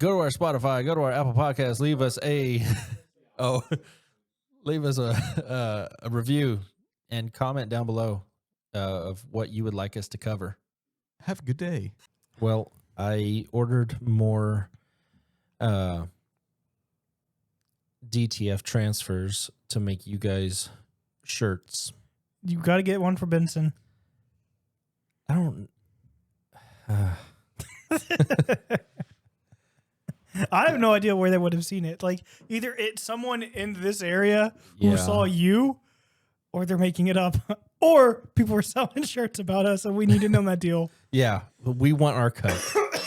go to our Spotify, go to our Apple Podcast, leave us a review and comment down below of what you would like us to cover. Have a good day. Well, I ordered more DTF transfers to make you guys shirts. You got to get one for Benson. I don't. I have no idea where they would have seen it. Like, either it's someone in this area who saw you, or they're making it up, or people were selling shirts about us, and we need to know that deal. Yeah, we want our cut.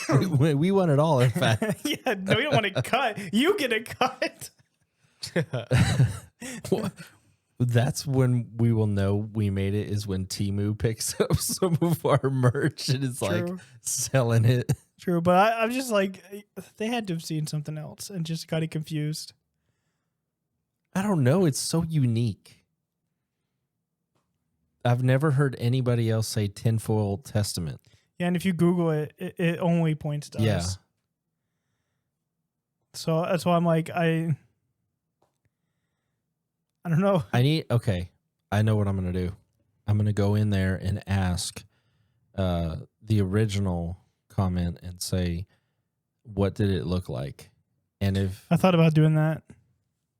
we want it all, in fact. Yeah, no, you don't want to cut. You get a cut. Well, that's when we will know we made it, is when Temu picks up some of our merch and is like selling it. True, but I'm just like, they had to have seen something else and just got it confused. I don't know. It's so unique. I've never heard anybody else say Tinfoil Testament. Yeah, and if you Google it, it only points to us. So that's why I'm like, I don't know. Okay, I know what I'm going to do. I'm going to go in there and ask the original comment and say, what did it look like? And if I thought about doing that,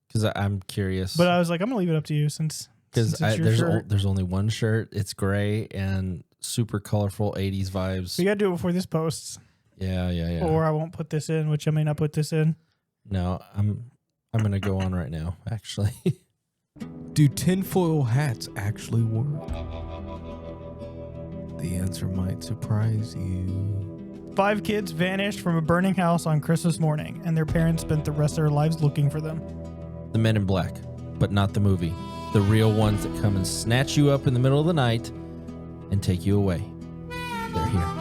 because I'm curious, but I was like, I'm gonna leave it up to you since there's only one shirt. It's gray and super colorful 80s vibes. We gotta do it before this posts. Yeah. Or I won't put this in, which I may not put this in. No, I'm gonna go on right now. Actually, Do tinfoil hats actually work? The answer might surprise you. 5 kids vanished from a burning house on Christmas morning, and their parents spent the rest of their lives looking for them. The Men in Black, but not the movie. The real ones that come and snatch you up in the middle of the night and take you away. They're here.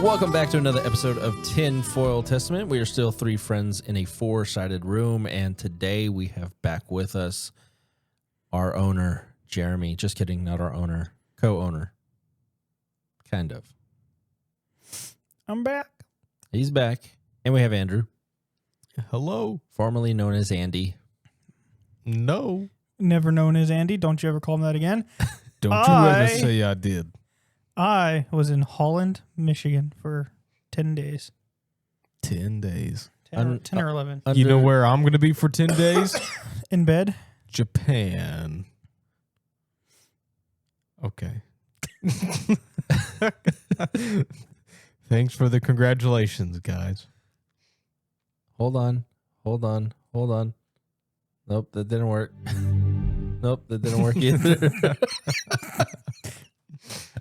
Welcome back to another episode of Tinfoil Testament. We are still 3 friends in a 4-sided room, and today we have back with us our owner, Jeremy. Just kidding, not our owner, co-owner. Kind of. I'm back. He's back. And we have Andrew. Hello. Formerly known as Andy. No. Never known as Andy. Don't you ever call him that again. Don't you ever say I did. I was in Holland, Michigan for 10 days. 10 days. 10 or 11. You know where I'm going to be for 10 days? In bed. Japan. Okay. Thanks for the congratulations, guys. Hold on. Nope, that didn't work. Nope, that didn't work either.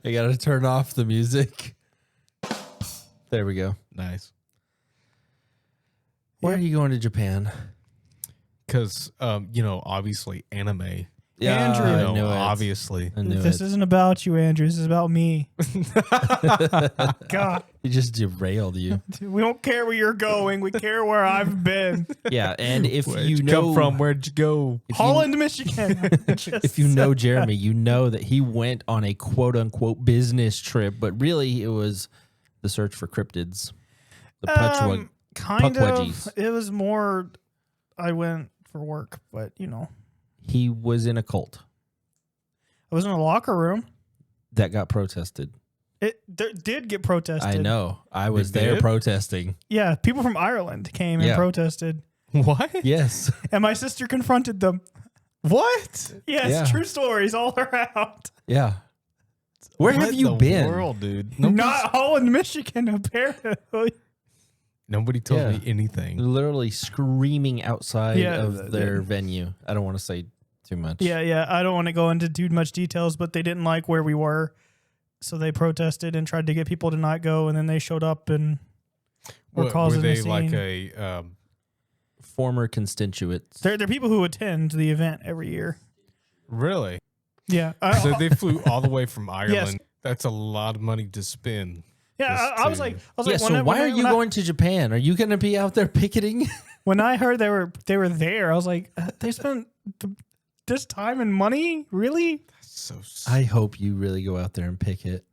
I got to turn off the music. There we go. Nice. Why are you going to Japan? Because, obviously anime. Yeah, Andrew. I knew it. Obviously. I knew This isn't about you, Andrew. This is about me. God. He just derailed you. We don't care where you're going. We care where I've been. Yeah, and if Where'd you you know come from, where'd you go? Holland, Michigan. If you know Jeremy, you know that he went on a quote-unquote business trip, but really it was the search for cryptids. The kind Puckwudgies. of. It was more, I went for work, but, He was in a cult I was in a locker room. that got protested. It did get protested. I know. I was It there did? protesting. Yeah, people from Ireland came and protested. What? Yes. And my sister confronted them. What? Yes, Yeah. true stories all around. Yeah. Where What have you in the been? world, dude? Not Holland, Michigan, apparently. Nobody told me anything. Literally screaming outside Yeah, of their venue. I don't want to say too much. Yeah. I don't want to go into too much details, but they didn't like where we were. So they protested and tried to get people to not go, and then they showed up and were causing they a scene. like a Former constituents. They're people who attend the event every year. really? Yeah. So they flew all the way from Ireland. That's a lot of money to spend. Yeah, just I was to- like, So why are you going to Japan? Are you going to be out there picketing? When I heard they were there, I was like, they spent this time and money, really? I hope you really go out there and pick it.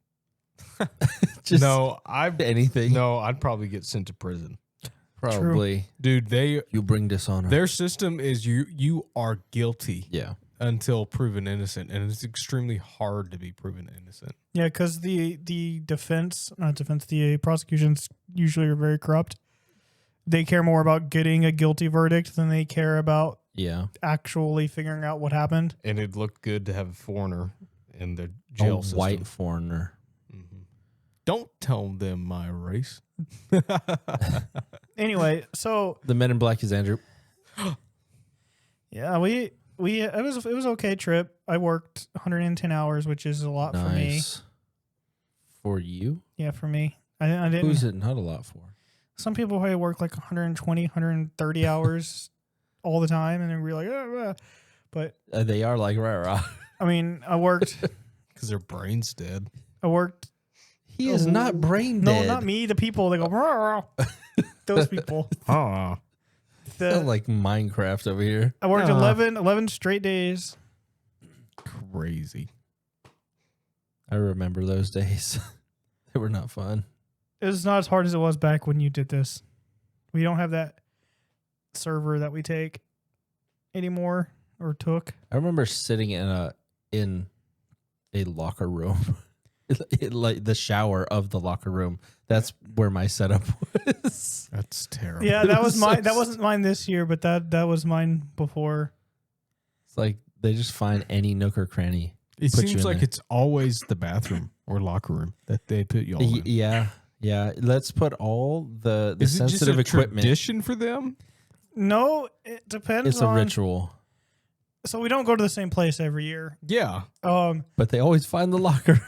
Anything. No, I'd probably get sent to prison. Probably. Dude, you bring dishonor. Their system is you are guilty. Yeah. Until proven innocent, and it's extremely hard to be proven innocent. Yeah, because the prosecutions usually are very corrupt. They care more about getting a guilty verdict than they care about actually figuring out what happened. And it looked good to have a foreigner in the jail system. White foreigner. Mm-hmm. Don't tell them my race. Anyway, so the Men in Black is Andrew. Yeah, it was okay trip. I worked 110 hours, which is a lot for me. For you? Yeah, for me. I didn't. Who's it not a lot for? Some people probably work like 120, 130 hours all the time, and then we're like, but they are like rah. I mean, I worked because their brain's dead. I worked. He is not brain dead. No, not me. The people they go rah. Those people. Sound like Minecraft over here. I worked 11 straight days. Crazy. I remember those days. They were not fun. It was not as hard as it was back when you did this. We don't have that server that we take anymore or took. I remember sitting in a locker room. Like the shower of the locker room. That's where my setup was. That's terrible. Yeah, that was mine. That wasn't mine this year, but that was mine before. It's like they just find any nook or cranny. It seems like it's always the bathroom or locker room that they put you all in. Yeah. Let's put all the Is sensitive it just a equipment. Tradition for them? No, it depends. It's a ritual. So we don't go to the same place every year. Yeah. But they always find the locker.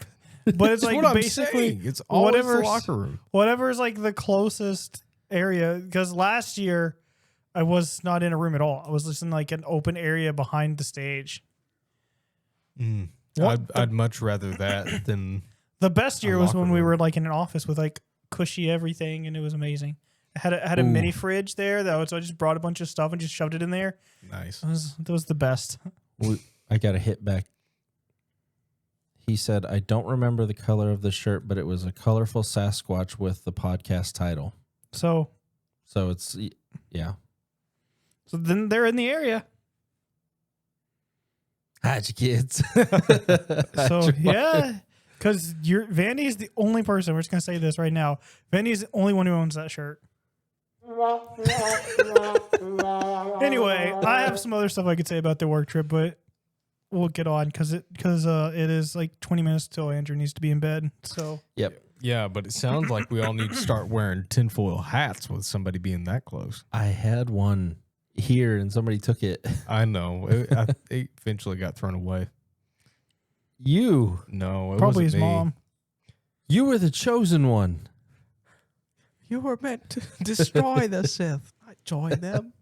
But it's like basically it's always the locker room. Whatever's like the closest area. Because last year I was not in a room at all. I was just in like an open area behind the stage. I'd much rather that than the best year was when we were like in an office with like cushy everything, and it was amazing. I had a mini fridge there so I just brought a bunch of stuff and just shoved it in there. Nice. That was the best. I got a hit back. He said, I don't remember the color of the shirt, but it was a colorful Sasquatch with the podcast title. So it's, yeah. So then they're in the area. Hide your kids. So, yeah. Because Vandy is the only person, we're just going to say this right now. Vandy is the only one who owns that shirt. Anyway, I have some other stuff I could say about the work trip, but we'll get on because it is like 20 minutes till Andrew needs to be in bed. So yep. Yeah, but it sounds like we all need to start wearing tinfoil hats with somebody being that close. I had one here and somebody took it. I know. It eventually got thrown away. You? No, it probably wasn't his me. mom. You were the chosen one. You were meant to destroy the Sith. I joined them.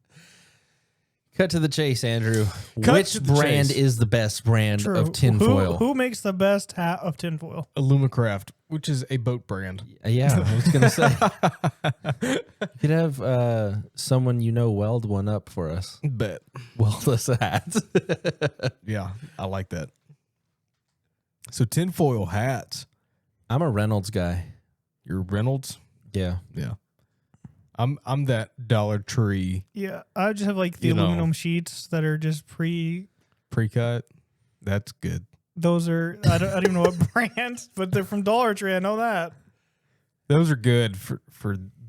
Cut to the chase, Andrew. Which brand is the best brand of tinfoil? Who makes the best hat of tinfoil? Illumicraft, which is a boat brand. Yeah, I was going to say. You could have someone you know weld one up for us. Bet. Weld us a hat. Yeah, I like that. So tinfoil hats. I'm a Reynolds guy. You're Reynolds? Yeah. Yeah. I'm that Dollar Tree. Yeah, I just have like the aluminum sheets that are just pre-cut. That's good. Those are I don't even know what brands, but they're from Dollar Tree. I know that. Those are good for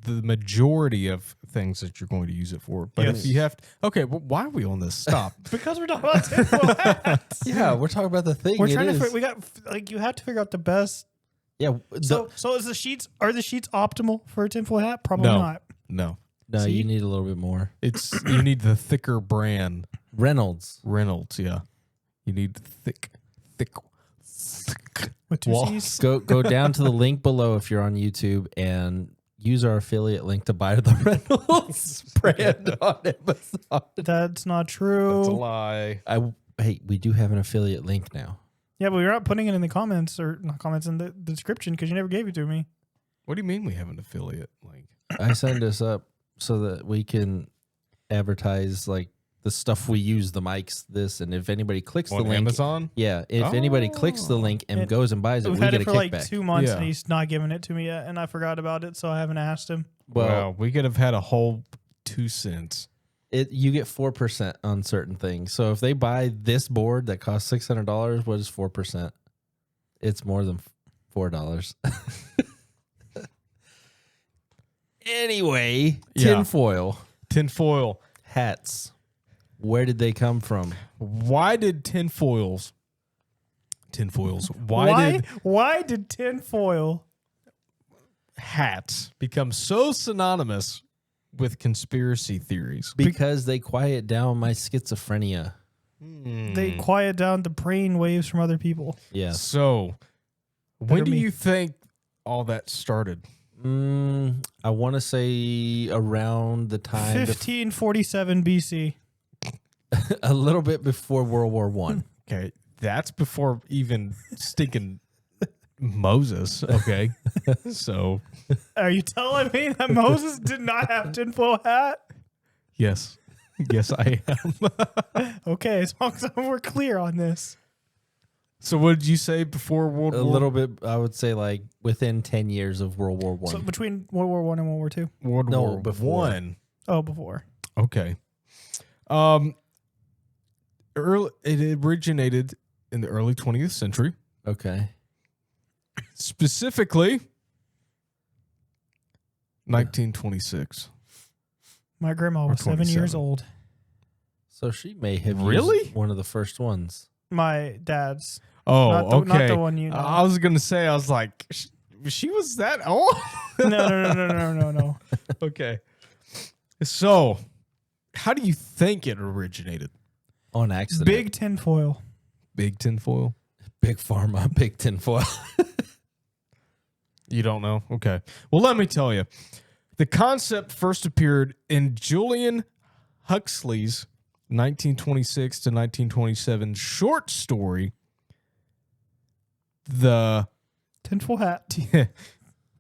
the majority of things that you're going to use it for. But if you have to, okay, well, why are we on this? Stop. Because we're talking about tinfoil hats. Yeah, we're talking about the thing. We're trying to. We got like you have to figure out the best. Yeah. So is the sheets optimal for a tinfoil hat? Probably not. No. No, you need a little bit more. You need the thicker brand. Reynolds, yeah. You need thick. With two C's. Go down to the link below if you're on YouTube and use our affiliate link to buy the Reynolds brand on Amazon. That's not true. That's a lie. Hey, we do have an affiliate link now. Yeah, but we're not putting it in the comments or not comments in the description because you never gave it to me. What do you mean we have an affiliate? Like I signed us up so that we can advertise like the stuff we use, the mics, this, and if anybody clicks the On link, Amazon? if anybody clicks the link and goes and buys it, We've we had get it a for kickback. like 2 months, Yeah. and he's not giving it to me yet, and I forgot about it, so I haven't asked him. Well, Wow, we could have had a whole 2 cents. you get 4% on certain things. So if they buy this board that costs $600, what is 4%? It's more than $4. Anyway, tinfoil hats. Where did they come from? Why did tinfoils? Why did did tinfoil hats become so synonymous with conspiracy theories? Because they quiet down my schizophrenia. they quiet down the brain waves from other people? Yes. So, when do you think all that started? I want to say around the time 1547 BC. a little bit before World War One. Okay, that's before even stinking Moses. Okay, so Are you telling me that Moses did not have tinfoil hat? yes, I am. Okay, as long as we're clear on this. So, what did you say before World War? A little bit, I would say, like within 10 years of World War One. So between World War One and World War Two? World No, War before. One. Oh, before. Okay. It originated in the early 20th century, Okay. specifically 1926. My grandma was 7 years 27. old. So she may have Really? used one of the first ones. My dad's. Oh, Not okay. the one you know. I was gonna say, I was like, she was that old. No. Okay. So, how do you think it originated? On accident. Big tinfoil. Big tinfoil? Big pharma, big tinfoil. You don't know? Okay. Well, let me tell you. The concept first appeared in Julian Huxley's 1926 to 1927 short story, The Tinfoil hat.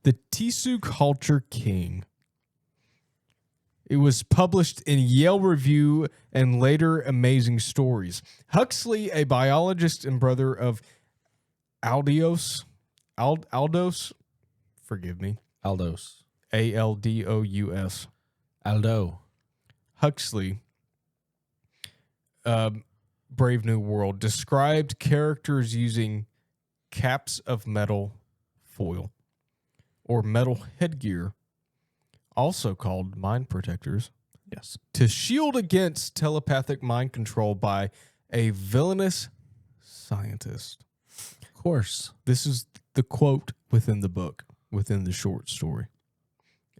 The Tissue Culture King. It was published in Yale Review and later Amazing Stories. Huxley, a biologist and brother of Aldous, forgive me, Aldos. Aldous. Aldo. Huxley, Brave New World, described characters using caps of metal foil or metal headgear, also called mind protectors, Yes. to shield against telepathic mind control by a villainous scientist. Of course. This is the quote within the book, within the short story.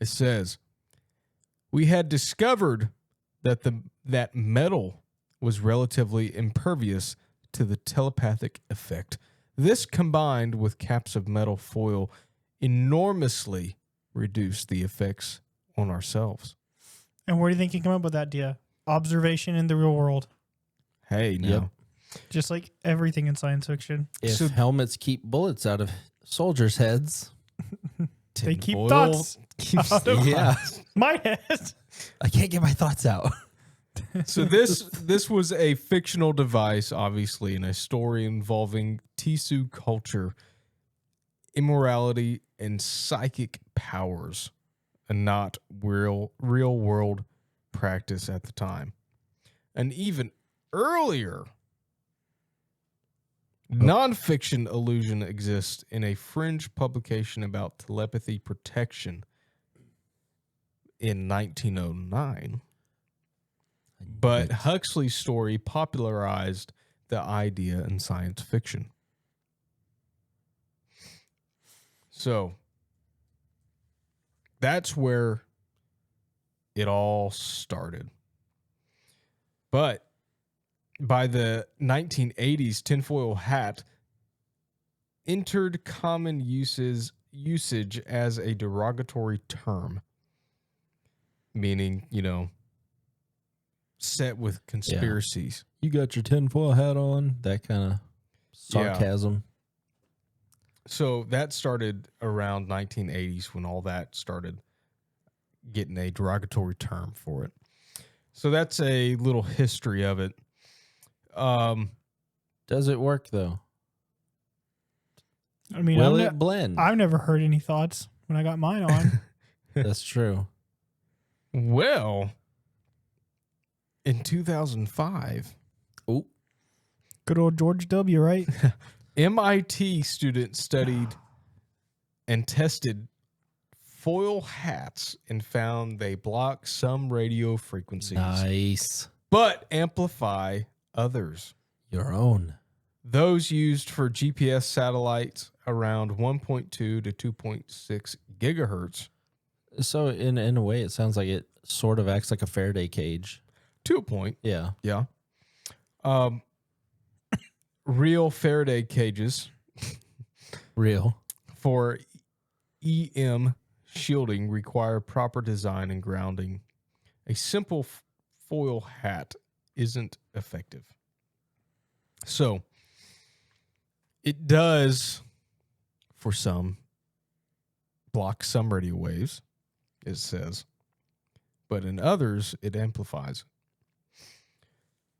It says, "We had discovered that metal was relatively impervious to the telepathic effect. This, combined with caps of metal foil, enormously reduced the effects on ourselves." And where do you think he came up with that idea? Observation in the real world. Hey, now. Yep. Just like everything in science fiction. If So- helmets keep bullets out of soldiers' heads, They keep Tinfoil thoughts keeps- out of yeah, my head. I can't get my thoughts out. So this was a fictional device, obviously, in a story involving tissue culture, immorality, and psychic powers, and not real world practice at the time. An even earlier nonfiction allusion exists in a fringe publication about telepathy protection in 1909. But Huxley's story popularized the idea in science fiction. So that's where it all started. But by the 1980s, tinfoil hat entered common usage as a derogatory term, meaning, set with conspiracies. You got your tinfoil hat on, that kind of sarcasm. So that started around 1980s when all that started getting a derogatory term for it. So that's a little history of it. Does it work though? I mean, Will it blend? I've never heard any thoughts when I got mine on. That's true. Well, in 2005, Good old George W., right? MIT students studied and tested foil hats and found they block some radio frequencies, Nice. but amplify others. Your own. Those used for GPS satellites around 1.2 to 2.6 gigahertz. So in a way, it sounds like it sort of acts like a Faraday cage. To a point. Yeah. Yeah. Real Faraday cages Real. for EM shielding require proper design and grounding. A simple foil hat isn't effective. So it does, for some, block some radio waves, it says, but in others, it amplifies.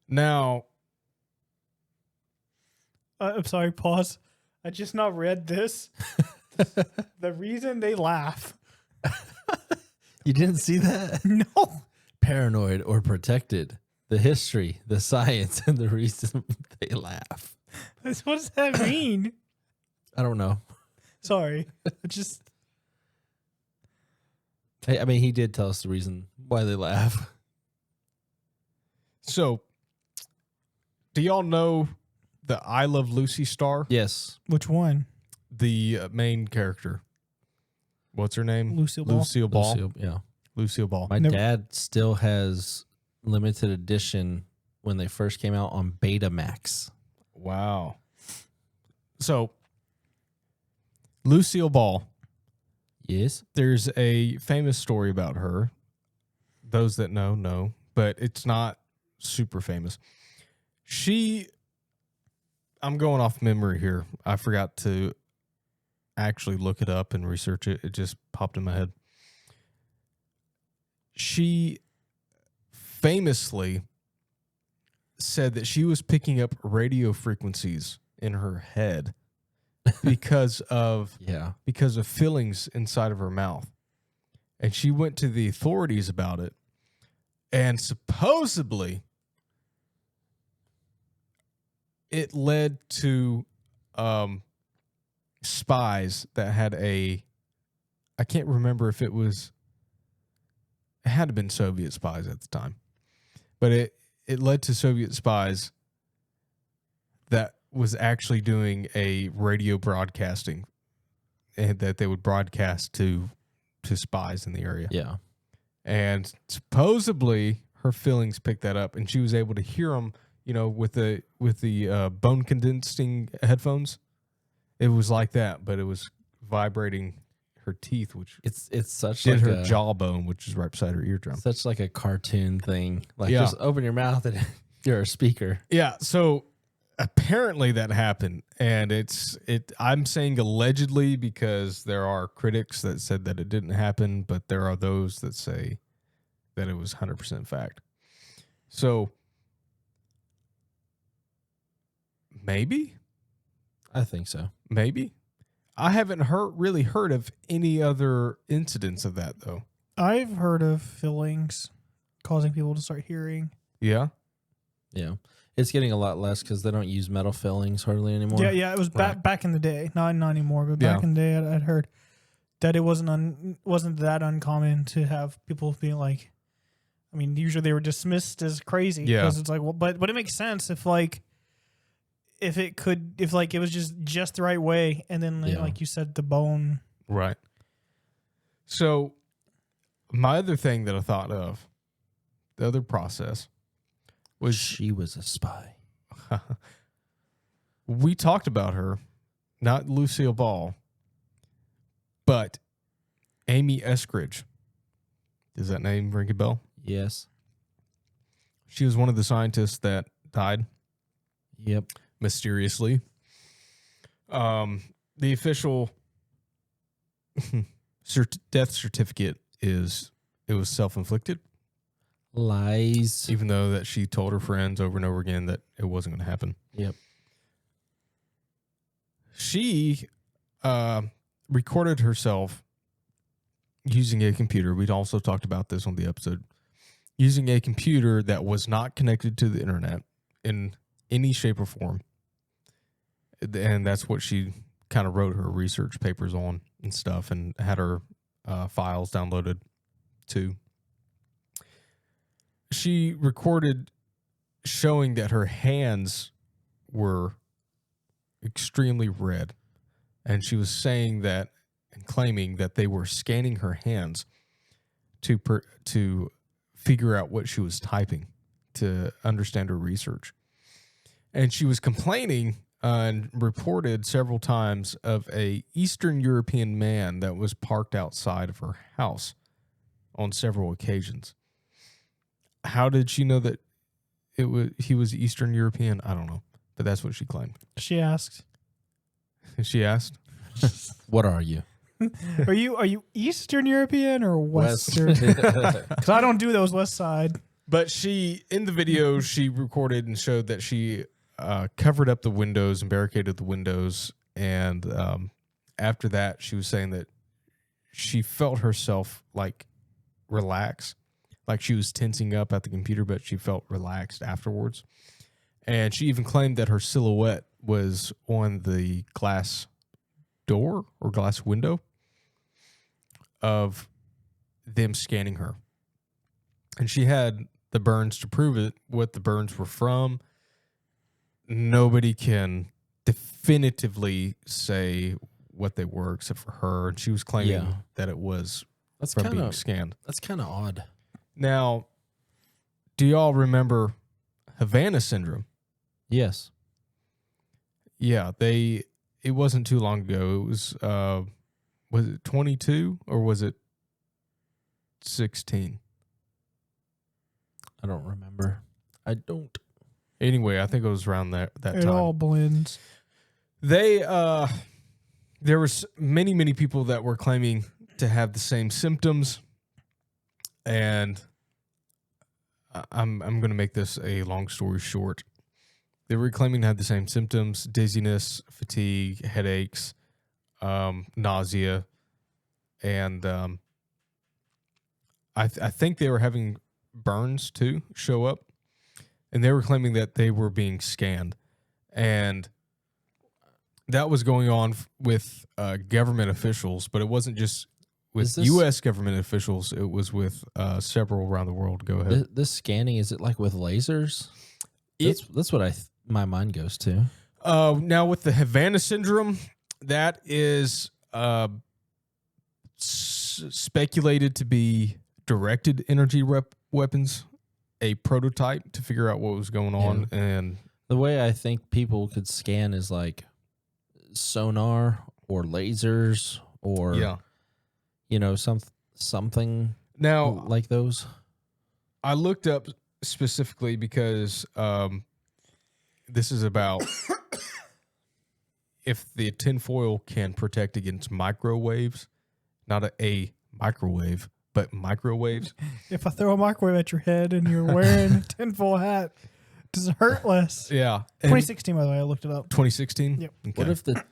Now, I'm sorry, pause. I just not read this. The reason they laugh. You didn't see that? No. Paranoid or protected. The history, the science, and the reason they laugh. What does that mean? I don't know. Sorry. I just. I mean, he did tell us the reason why they laugh. so do y'all know the I Love Lucy star? Yes. Which one? The main character. What's her name? Lucille Ball. Lucille Ball. Lucille, yeah. Lucille Ball. My dad still has limited edition when they first came out on Betamax. Wow. So, Lucille Ball. Yes. There's a famous story about her. Those that know, but it's not super famous. I'm going off memory here. I forgot to actually look it up and research it. It just popped in my head. She famously said that she was picking up radio frequencies in her head because of feelings inside of her mouth. And she went to the authorities about it. And supposedly it led to spies that had I can't remember if it had to have been Soviet spies at the time. But it led to Soviet spies that was actually doing a radio broadcasting, and that they would broadcast to spies in the area. Yeah. And supposedly her feelings picked that up, and she was able to hear them, with the bone condensing headphones. It was like that, but it was vibrating her teeth, which It's such did like her a jawbone, which is right beside her eardrum. such like a cartoon thing. Like Yeah. just open your mouth and you're a speaker. Yeah, so apparently that happened, and I'm saying allegedly because there are critics that said that it didn't happen, but there are those that say that it was 100% fact. So maybe I think so. I haven't really heard of any other incidents of that though. I've heard of fillings causing people to start hearing. Yeah. Yeah. It's getting a lot less because they don't use metal fillings hardly anymore. Yeah. It was back in the day, not anymore, but back in the day, I'd heard that it wasn't that uncommon to have people being like, I mean, usually they were dismissed as crazy because it's like, well, but it makes sense if it was just the right way, and then like you said, the bone. Right. So my other thing that I thought of, the other process was She was a spy. we talked about her, not Lucille Ball, but Amy Eskridge. Does that name ring a bell? Yes. She was one of the scientists that died Yep. mysteriously. The official death certificate is it was self-inflicted. Lies. even though that she told her friends over and over again that it wasn't going to happen. Yep. She recorded herself using a computer. We'd also talked about this on the episode. Using a computer that was not connected to the internet in any shape or form. And that's what she kind of wrote her research papers on and stuff, and had her files downloaded too. She recorded showing that her hands were extremely red. And she was saying that and claiming that they were scanning her hands to figure out what she was typing, to understand her research. And she was complaining and reported several times of a Eastern European man that was parked outside of her house on several occasions. How did she know that he was Eastern European? I don't know, but that's what she claimed. She asked. She asked, What are you? Are you Eastern European or Western? Because I don't do those West Side. but she, in the video, she recorded and showed that she covered up the windows and barricaded the windows. And after that, she was saying that she felt herself like relax, like she was tensing up at the computer, but she felt relaxed afterwards. And she even claimed that her silhouette was on the glass door or glass window of them scanning her. And she had the burns to prove it, what the burns were from. Nobody can definitively say what they were except for her. And she was claiming that it was That's from kind being of scanned. that's kind of odd. Now, do y'all remember Havana syndrome? Yes. Yeah, it wasn't too long ago. It was it 22 or was it 16? I don't remember. I don't. Anyway, I think it was around that It time. all blends. There was many people that were claiming to have the same symptoms, and I'm going to make this a long story short. They were claiming to have the same symptoms: dizziness, fatigue, headaches, nausea, and I think they were having burns too show up, and they were claiming that they were being scanned, and that was going on with government officials, but it wasn't just with U.S. government officials. It was with several around the world. Go ahead. This scanning, is it like with lasers? That's what my mind goes to. Now with the Havana syndrome, that is speculated to be directed energy weapons, a prototype to figure out what was going on. Yeah. And The way I think people could scan is like sonar or lasers or something now like those. I looked up specifically because this is about if the tinfoil can protect against microwaves, not a microwave, but microwaves. If I throw a microwave at your head and you're wearing a tinfoil hat, does it hurt less? Yeah. 2016, by the way, I looked it up. 2016? Yep. Okay. What if the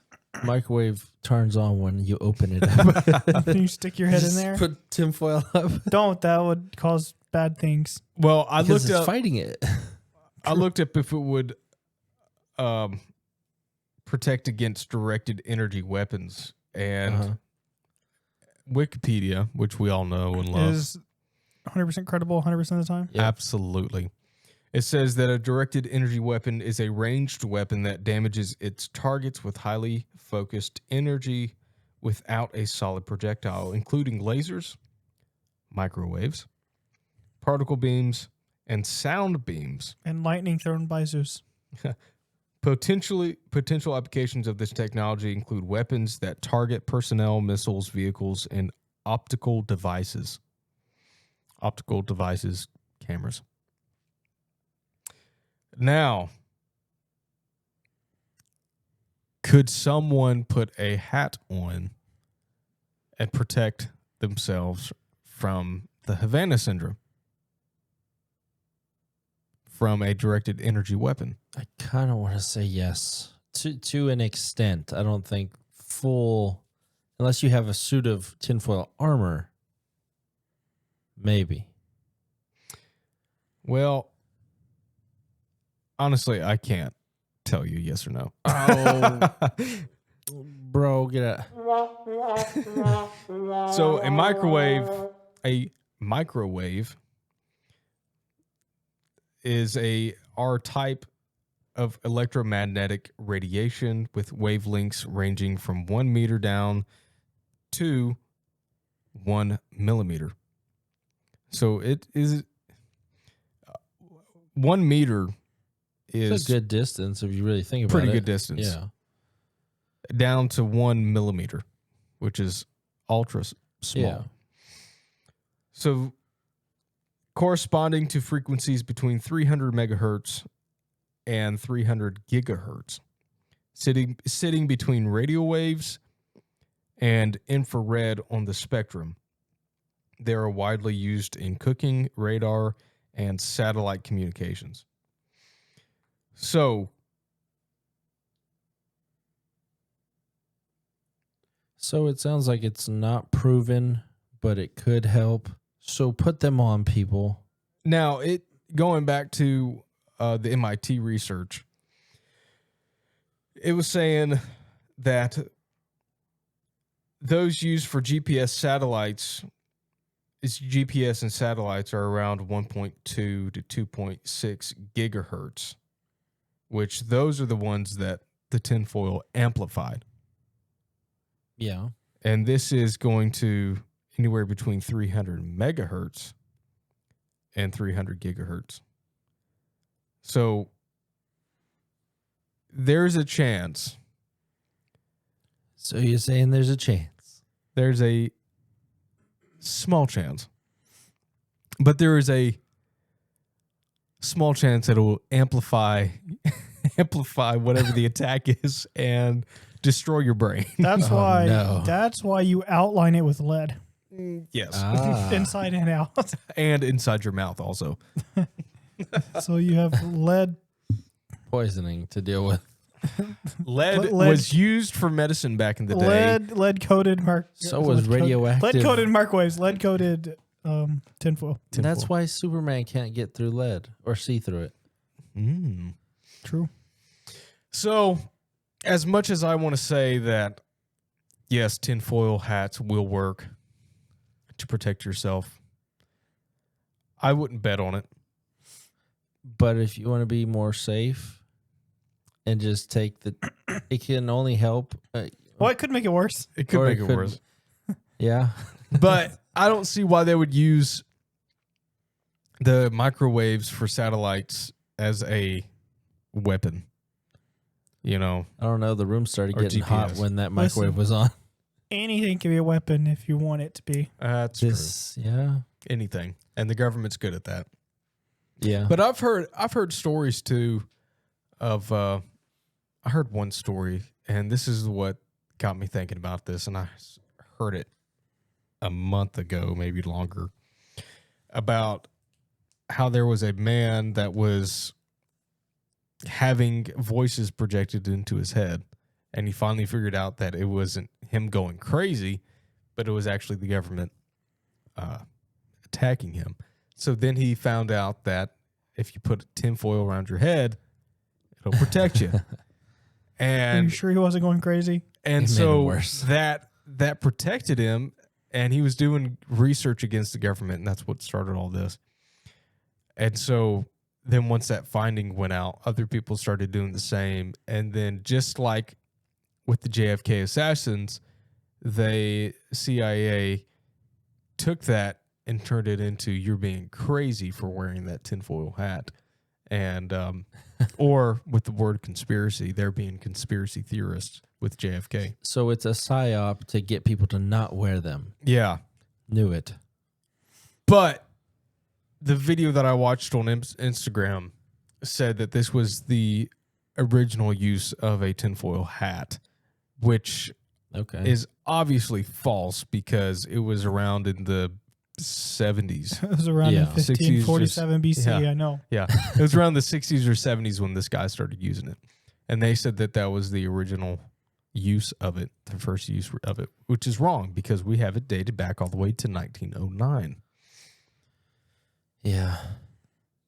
microwave turns on when you open it up? Can you stick your head in there? Put tinfoil up. Don't. That would cause bad things. Well, I Because looked it's up. fighting it. I looked up if it would protect against directed energy weapons, and Wikipedia, which we all know and love, Is 100% credible 100% of the time? Yep. Absolutely. It says that a directed energy weapon is a ranged weapon that damages its targets with highly focused energy without a solid projectile, including lasers, microwaves, particle beams, and sound beams. And lightning thrown by Zeus. Potential applications of this technology include weapons that target personnel, missiles, vehicles, and optical devices. Optical devices, cameras. Now, could someone put a hat on and protect themselves from the Havana syndrome? from a directed energy weapon? I kind of want to say yes to an extent. I don't think full, unless you have a suit of tinfoil armor. Maybe. Well, honestly, I can't tell you yes or no. Oh, bro, get out. So a microwave is our type of electromagnetic radiation with wavelengths ranging from 1 meter down to 1 millimeter. So it is 1 meter is It's a good distance if you really think about it. pretty good distance. Yeah. Down to 1 millimeter, which is ultra small. Yeah. So corresponding to frequencies between 300 megahertz and 300 gigahertz, sitting between radio waves and infrared on the spectrum. They are widely used in cooking, radar, and satellite communications. So it sounds like it's not proven, but it could help. So put them on, people. now, going back to the MIT research, it was saying that those used for GPS and satellites are around 1.2 to 2.6 gigahertz, which those are the ones that the tinfoil amplified. Yeah. And this is going to anywhere between 300 megahertz and 300 gigahertz. So there's a chance. So you're saying there's a chance. There's a small chance. But there is a small chance that it will amplify whatever the attack is and destroy your brain. That's Oh, why. no. That's why you outline it with lead, Yes. Ah. inside and out. And inside your mouth also. So you have lead. Poisoning to deal with. Lead Lead- was used for medicine back in the day. Lead coated So was radioactive. Lead coated microwaves. Lead coated tinfoil. And that's why Superman can't get through lead or see through it. True. So, as much as I want to say that, yes, tinfoil hats will work to protect yourself, I wouldn't bet on it. But if you want to be more safe and just take it can only help. Well, it could make it worse. It could Or make it it could- worse. Yeah. But I don't see why they would use the microwaves for satellites as a weapon. You know, I don't know. The room started Or getting hot GPS. when that microwave Listen. was on. Anything can be a weapon if you want it to be. that's Yeah. true. Anything. And the government's good at that. Yeah. But I've heard stories too of I heard one story, and this is what got me thinking about this, and I heard it a month ago, maybe longer, about how there was a man that was having voices projected into his head, and he finally figured out that it wasn't him going crazy, but it was actually the government attacking him. So then he found out that if you put tinfoil around your head, it'll protect you. Are And you sure he wasn't going crazy? and It made it so worse. that protected him, and he was doing research against the government, and that's what started all this. And so then once that finding went out, other people started doing the same. And then just like with the JFK assassins, the CIA took that and turned it into you're being crazy for wearing that tinfoil hat. And or with the word conspiracy, they're being conspiracy theorists with JFK. So it's a psyop to get people to not wear them. Yeah. Knew it. But the video that I watched on Instagram said that this was the original use of a tinfoil hat, which Okay. is obviously false because it was around in the 70s. It was around Yeah. in 1547 BC. yeah. I know. Yeah, it was around the 60s or 70s when this guy started using it. And they said that that was the original use of it, the first use of it, which is wrong because we have it dated back all the way to 1909. Yeah.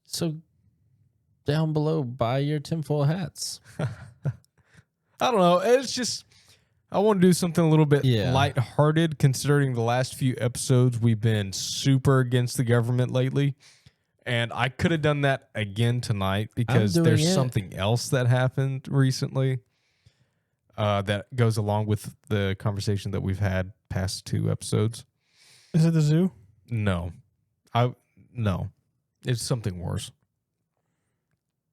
So down below, buy your tinfoil hats. I don't know. It's just, I want to do something a little bit Yeah. lighthearted considering the last few episodes we've been super against the government lately. And I could have done that again tonight because doing there's it. something else that happened recently that goes along with the conversation that we've had past 2 episodes. Is it the zoo? No. No. It's something worse.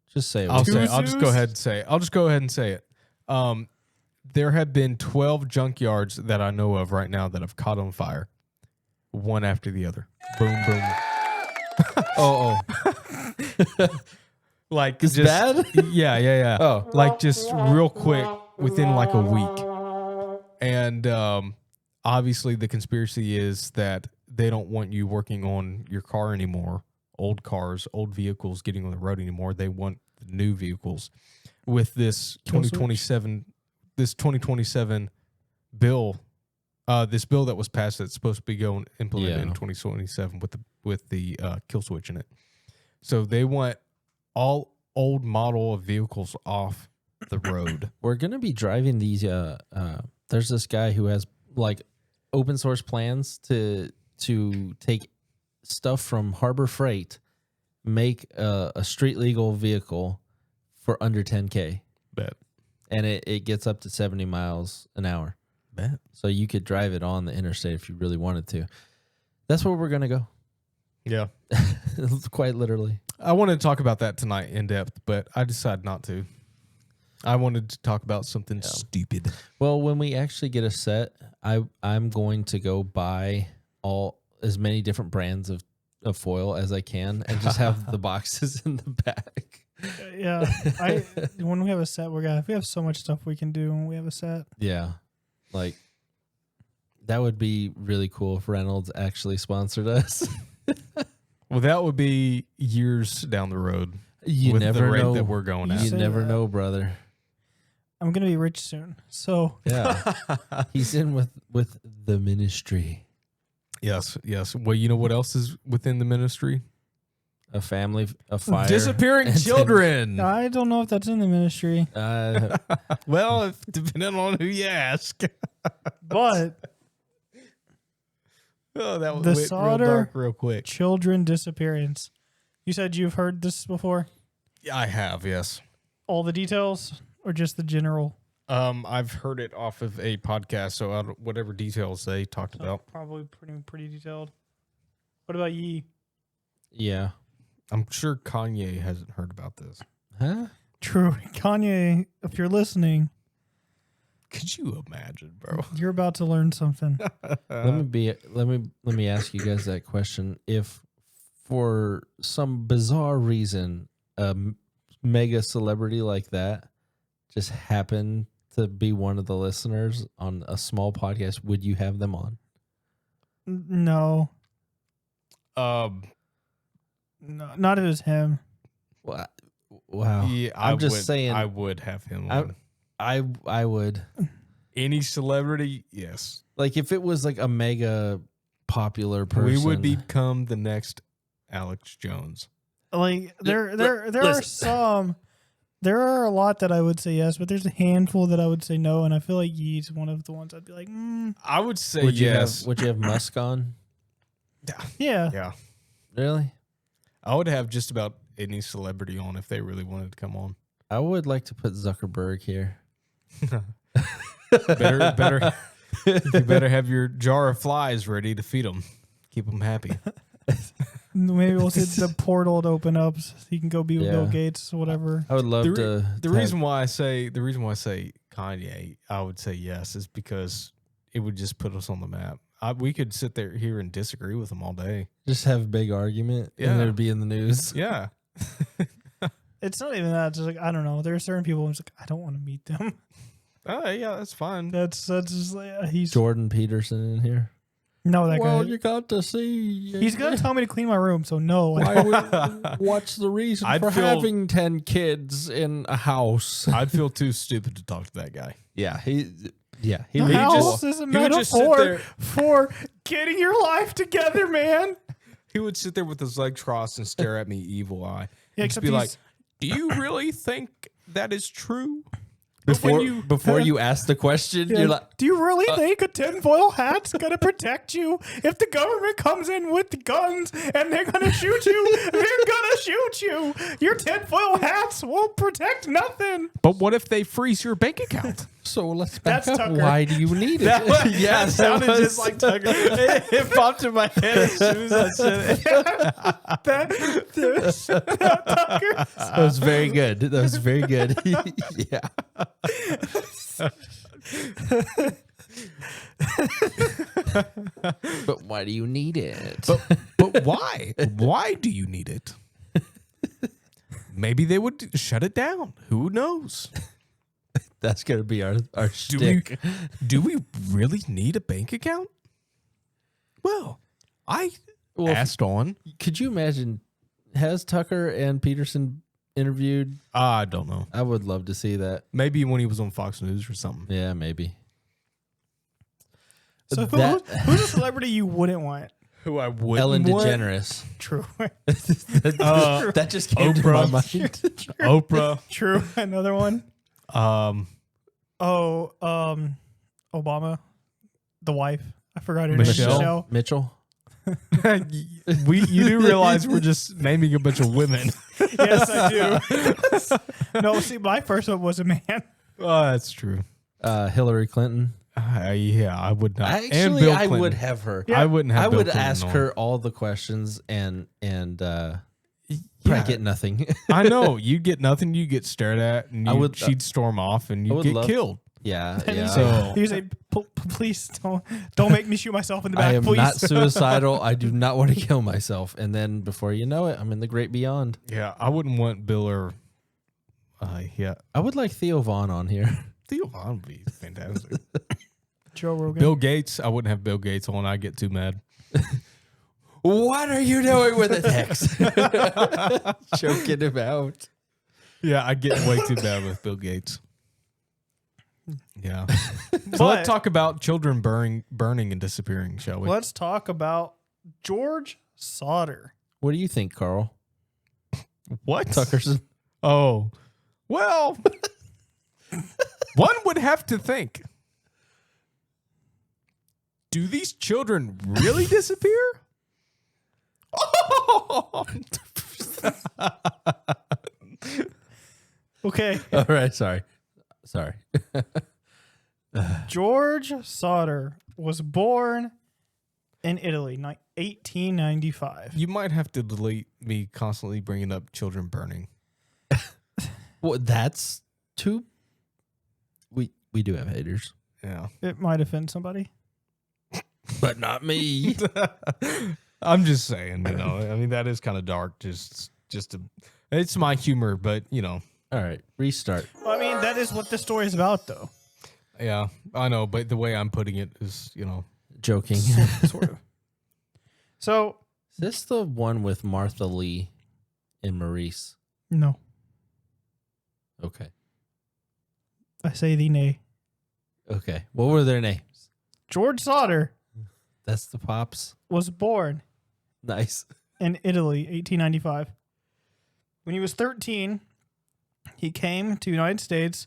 Just say it. I'll Two just go ahead and say it. I'll just go ahead and say it. There have been 12 junkyards that I know of right now that have caught on fire, one after the other. Boom, boom. Like It's just bad? yeah. Oh. Like just real quick within like a week. And obviously the conspiracy is that they don't want you working on your car anymore. Old cars, old vehicles getting on the road anymore. They want new vehicles. With this 2027 bill, this bill that was passed that's supposed to be going implemented in 2027 with the kill switch in it. So they want all old model of vehicles off the road. We're gonna be driving these. There's this guy who has like open source plans to take stuff from Harbor Freight, make a street legal vehicle for under 10K. Bet. And it gets up to 70 miles an hour. Bet. So you could drive it on the interstate if you really wanted to. That's where we're gonna go. Yeah. Quite literally. I wanted to talk about that tonight in depth, but I decided not to. I wanted to talk about something stupid. Well, when we actually get a set, I'm going to go buy as many different brands of foil as I can and just have the boxes in the back. Yeah. When we have a set, we have so much stuff we can do when we have a set. Yeah. Like that would be really cool if Reynolds actually sponsored us. Well, that would be years down the road. You with never the rate know that we're going at. You say never that. know, brother. I'm gonna be rich soon. So Yeah. He's in with the ministry. Yes. Well, you know what else is within the ministry? A family, a fire. Disappearing and children. I don't know if that's in the ministry, Well, depending on who you ask. but Oh, that was The went real Sodder dark real quick. children disappearance. You said you've heard this before? Yeah, I have, yes. All the details or just the general? I've heard it off of a podcast, so whatever details they talked about. Probably pretty detailed. What about ye? yeah. I'm sure Kanye hasn't heard about this. Huh? True. Kanye, if you're listening, Could you imagine, bro? you're about to learn something. Let me ask you guys that question. If for some bizarre reason a mega celebrity like that just happened to be one of the listeners on a small podcast, would you have them on? No. No, not if it was him. Wow. Yeah, I'm just saying. I would have him on. I would. Any celebrity, yes. Like if it was like a mega popular person. We would become the next Alex Jones. Like there are some, there are a lot that I would say yes, but there's a handful that I would say no, and I feel like Yee's one of the ones I'd be like, I would say Would yes. you have Musk on? yeah. Yeah. Really? I would have just about any celebrity on if they really wanted to come on. I would like to put Zuckerberg here. Better you better have your jar of flies ready to feed them. Keep them happy. Maybe we'll see the portal to open up so he can go be with Bill Yeah. Gates or whatever. I would love to. The reason why I say Kanye, I would say yes, is because it would just put us on the map. We could sit here and disagree with him all day. just have a big argument Yeah. and it'd be in the news. Yeah. It's not even that. It's just like, I don't know. There are certain people who's like, I don't want to meet them. Oh, yeah, that's fine. That's just like he's Jordan Peterson in here. No, that Well, guy. you got to see. He's gonna tell me to clean my room, so no. What's the reason I'd for feel- having 10 kids in a house? I'd feel too stupid to talk to that guy. Yeah, he The would house just, is a he would just sit metaphor there- for getting your life together, man. He would sit there with his legs crossed and stare at me evil eye. Yeah, And just except be like, he's- "Do you really think that is true?" before you ask the question, Yeah. you're like, Do you really think a tinfoil hat's gonna protect you if the government comes in with guns and they're gonna shoot you? They're gonna shoot you. Your tinfoil hats won't protect nothing. But what if they freeze your bank account? so let's back That's up. Tucker. Why do you need it? Yeah, that sounded just like Tucker. It popped in my head as soon as I said it. Tucker. That was very good. That was very good. Yeah. But why do you need it? But why? Why do you need it? Maybe they would shut it down. Who knows? That's gonna be our Do we, shtick. do we really need a bank account? Well, I Well, if- asked on. Could you imagine? Has Tucker and Peterson interviewed? I don't know. I would love to see that. Maybe when he was on Fox News or something. Yeah, maybe. So That- who's a celebrity you wouldn't want? Who I would Ellen DeGeneres. True. That just came to my mind. Oprah. True. Another one. Um, Obama, the wife. I forgot her Michelle? name. Mitchell. you do realize we're just naming a bunch of women. Yes, I do. No, see, my first one was a man. Oh, that's true. Hillary Clinton. Yeah, I would not. and Actually, Bill I Clinton. would have her. I wouldn't have. I Bill would Clinton ask on. her all the questions and probably Yeah. get nothing. I know you get nothing. You get stared at, and I would- she'd storm off, and you would get love- killed. Yeah, And yeah. So- he was like, please don't make me shoot myself in the back, I am please. not suicidal. I do not want to kill myself. And then before you know it, I'm in the great beyond. Yeah, I wouldn't want Bill or. Yeah, I would like Theo Vaughn on here. Theo Vaughn would be fantastic. Joe Rogan. Bill Gates, I wouldn't have Bill Gates on. I get too mad. What are you doing with the text? Choking him out. Yeah, I get way too bad with Bill Gates. Yeah. So But- let's talk about children burning and disappearing, shall we? Let's talk about George Sodder. What do you think, Carl? What? Tuckerson? Oh, well, one would have to think. Do these children really disappear? Okay. All right, sorry. George Sodder was born in Italy, 1895. You might have to delete me constantly bringing up children burning. Well, that's too. We do have haters, Yeah. It might offend somebody. but not me. I'm just saying, I mean, that is kind of dark. It's my humor, but All right, restart. Well, I mean, that is what the story is about, though. yeah, I know. But the way I'm putting it is, Joking. Sort of. So, Is this the one with Martha Lee and Maurice? no. Okay. I say thee nay. Okay. What were their names? George Sodder That's the pops. was born Nice. in Italy, 1895. When he was 13, he came to the United States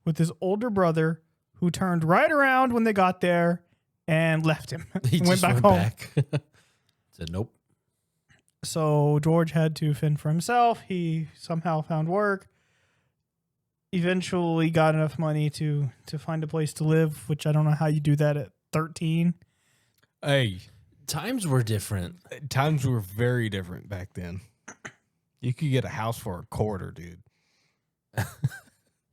with his older brother, who turned right around when they got there and left him. He went just back went home. back. Said nope. So George had to fend for himself. He somehow found work. Eventually got enough money to find a place to live, which I don't know how you do that at 13. Hey, Times were different. times were very different back then. You could get a house for $0.25, dude.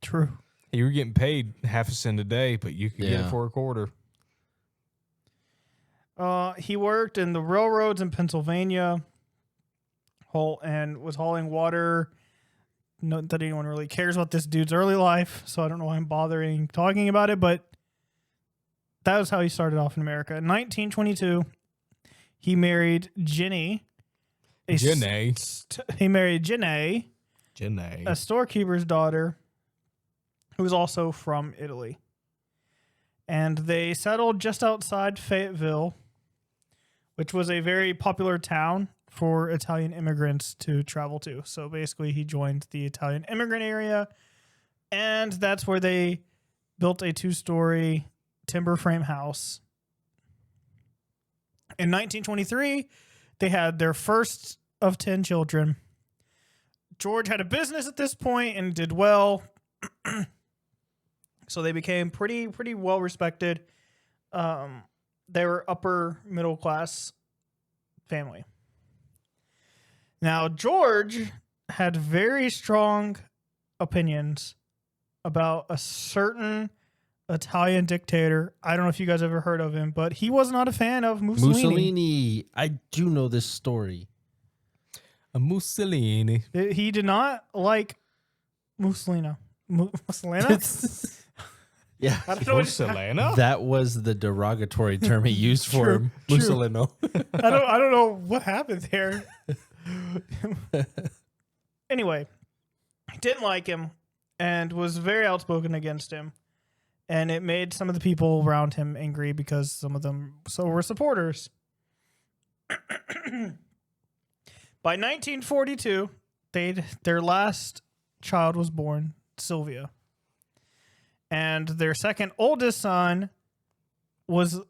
True. You were getting paid half a cent a day, but you could get Yeah. it for $0.25. He worked in the railroads in Pennsylvania and was hauling water. Not that anyone really cares about this dude's early life, so I don't know why I'm bothering talking about it, but that was how he started off in America. In 1922, he married Jenny. He married Jenny, a storekeeper's daughter, who was also from Italy. And they settled just outside Fayetteville, which was a very popular town for Italian immigrants to travel to. So basically, he joined the Italian immigrant area, and that's where they built a 2-story timber frame house. In 1923, they had their first of 10 children. George had a business at this point and did well. So they became pretty well respected. They were upper middle class family. Now, George had very strong opinions about a certain Italian dictator. I don't know if you guys ever heard of him, but he was not a fan of Mussolini. I do know this story. A Mussolini. He did not like Mussolini. Mussolini? Yeah. I don't know Mussolini? That was the derogatory term he used for him. Mussolino. I don't know what happened there. Anyway, he didn't like him and was very outspoken against him. And it made some of the people around him angry because some of them were supporters. By 1942, their last child was born, Sylvia. And their second oldest son was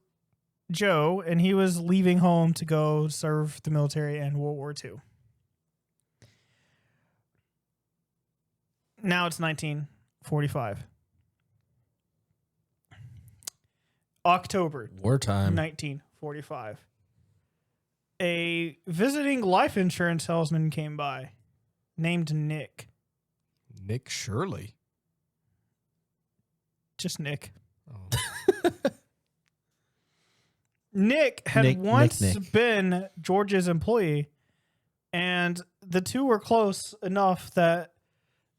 Joe, and he was leaving home to go serve the military in World War II. Now it's 1945. October. Wartime. 1945. A visiting life insurance salesman came by named Nick. Nick Shirley. Just Nick. Oh. Nick had once Nick. been George's employee, and the two were close enough that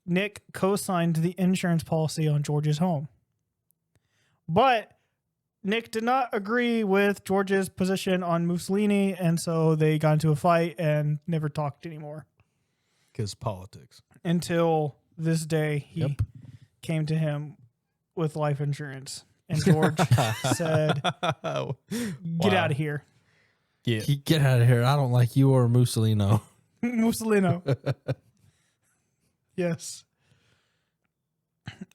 Nick co-signed the insurance policy on George's home. But Nick did not agree with George's position on Mussolini, and so they got into a fight and never talked anymore. Because politics. Until this day, he came to him with life insurance. And George said, get out of here. Get out of here. I don't like you or Mussolino. Mussolino. Yes.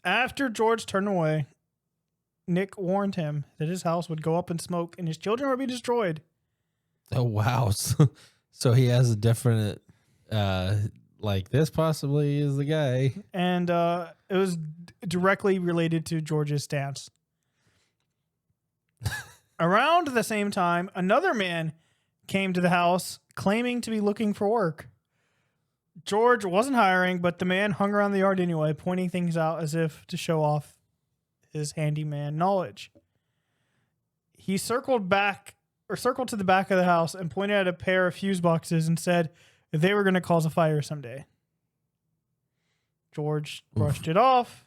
After George turned away, Nick warned him that his house would go up in smoke and his children would be destroyed. Oh, wow. So he has a definite, like this possibly is the guy. And it was directly related to George's stance. Around the same time, another man came to the house claiming to be looking for work. George wasn't hiring, but the man hung around the yard anyway, pointing things out as if to show off his handyman knowledge. He circled to the back of the house and pointed at a pair of fuse boxes and said they were going to cause a fire someday. George brushed it off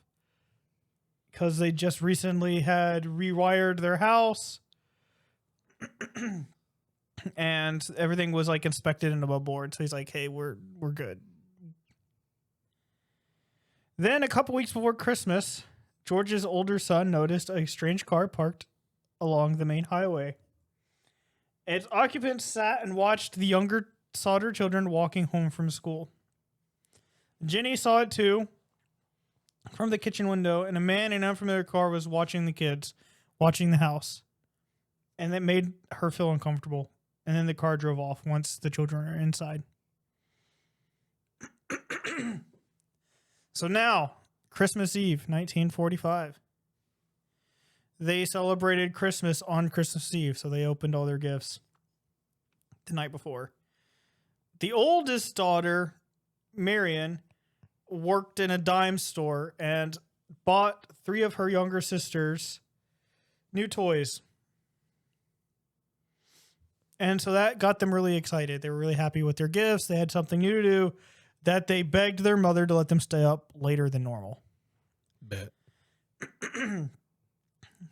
because they just recently had rewired their house and everything was like inspected and above board. So he's like, hey, we're good. Then a couple weeks before Christmas, George's older son noticed a strange car parked along the main highway. Its occupants sat and watched the younger Sodder children walking home from school. Jenny saw it too from the kitchen window, and a man in an unfamiliar car was watching the kids, watching the house. And that made her feel uncomfortable. And then the car drove off once the children are inside. So now, Christmas Eve, 1945. They celebrated Christmas on Christmas Eve, so they opened all their gifts the night before. The oldest daughter, Marion, worked in a dime store and bought 3 of her younger sisters new toys. And so that got them really excited. They were really happy with their gifts. They had something new to do that they begged their mother to let them stay up later than normal. Bet.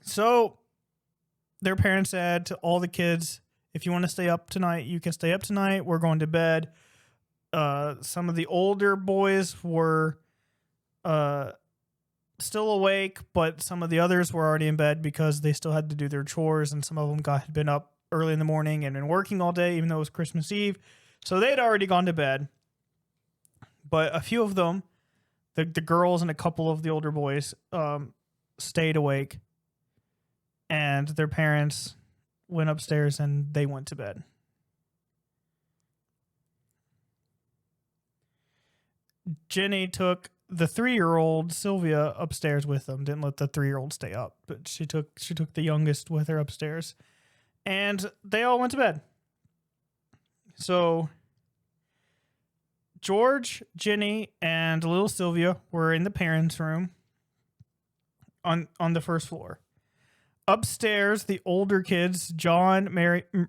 So their parents said to all the kids, if you want to stay up tonight, you can stay up tonight. We're going to bed. Some of the older boys were still awake, but some of the others were already in bed because they still had to do their chores, and some of them had been up early in the morning and been working all day, even though it was Christmas Eve. So they'd already gone to bed. But a few of them, the girls and a couple of the older boys, stayed awake, and their parents went upstairs and they went to bed. Jenny took the 3-year-old Sylvia upstairs with them. Didn't let the 3-year-old stay up, but she took the youngest with her upstairs, and they all went to bed. So George, Jenny, and little Sylvia were in the parents' room on the first floor. Upstairs, the older kids, John, Marion,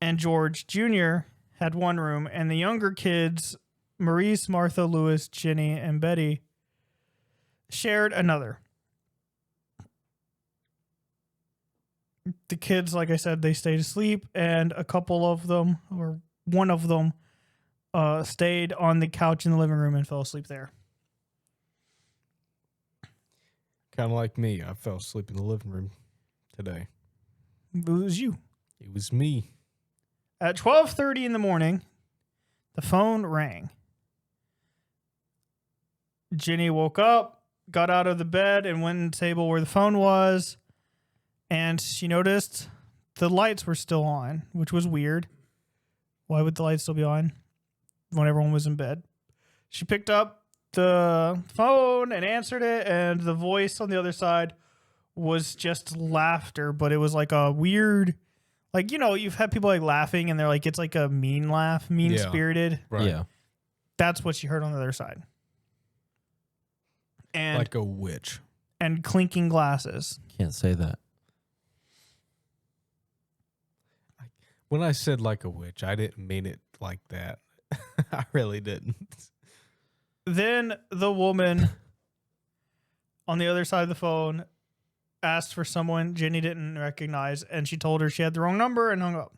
and George Jr. had one room, and the younger kids, Maurice, Martha, Louis, Jenny, and Betty, shared another. The kids, like I said, they stayed asleep, and a couple of them, or one of them, stayed on the couch in the living room and fell asleep there. Kind of like me. I fell asleep in the living room today. It was you. It was me. At 12:30 in the morning, the phone rang. Jenny woke up, got out of the bed, and went to the table where the phone was, and she noticed the lights were still on, which was weird. Why would the lights still be on when everyone was in bed? She picked up the phone and answered it, and the voice on the other side was just laughter, but it was like a weird, like, you know, you've had people like laughing and they're like, it's like a mean laugh, mean-spirited. Right. Yeah. That's what she heard on the other side. And Like a witch. and clinking glasses. Can't say that. When I said like a witch, I didn't mean it like that. I really didn't. Then the woman on the other side of the phone asked for someone Jenny didn't recognize, and she told her she had the wrong number and hung up.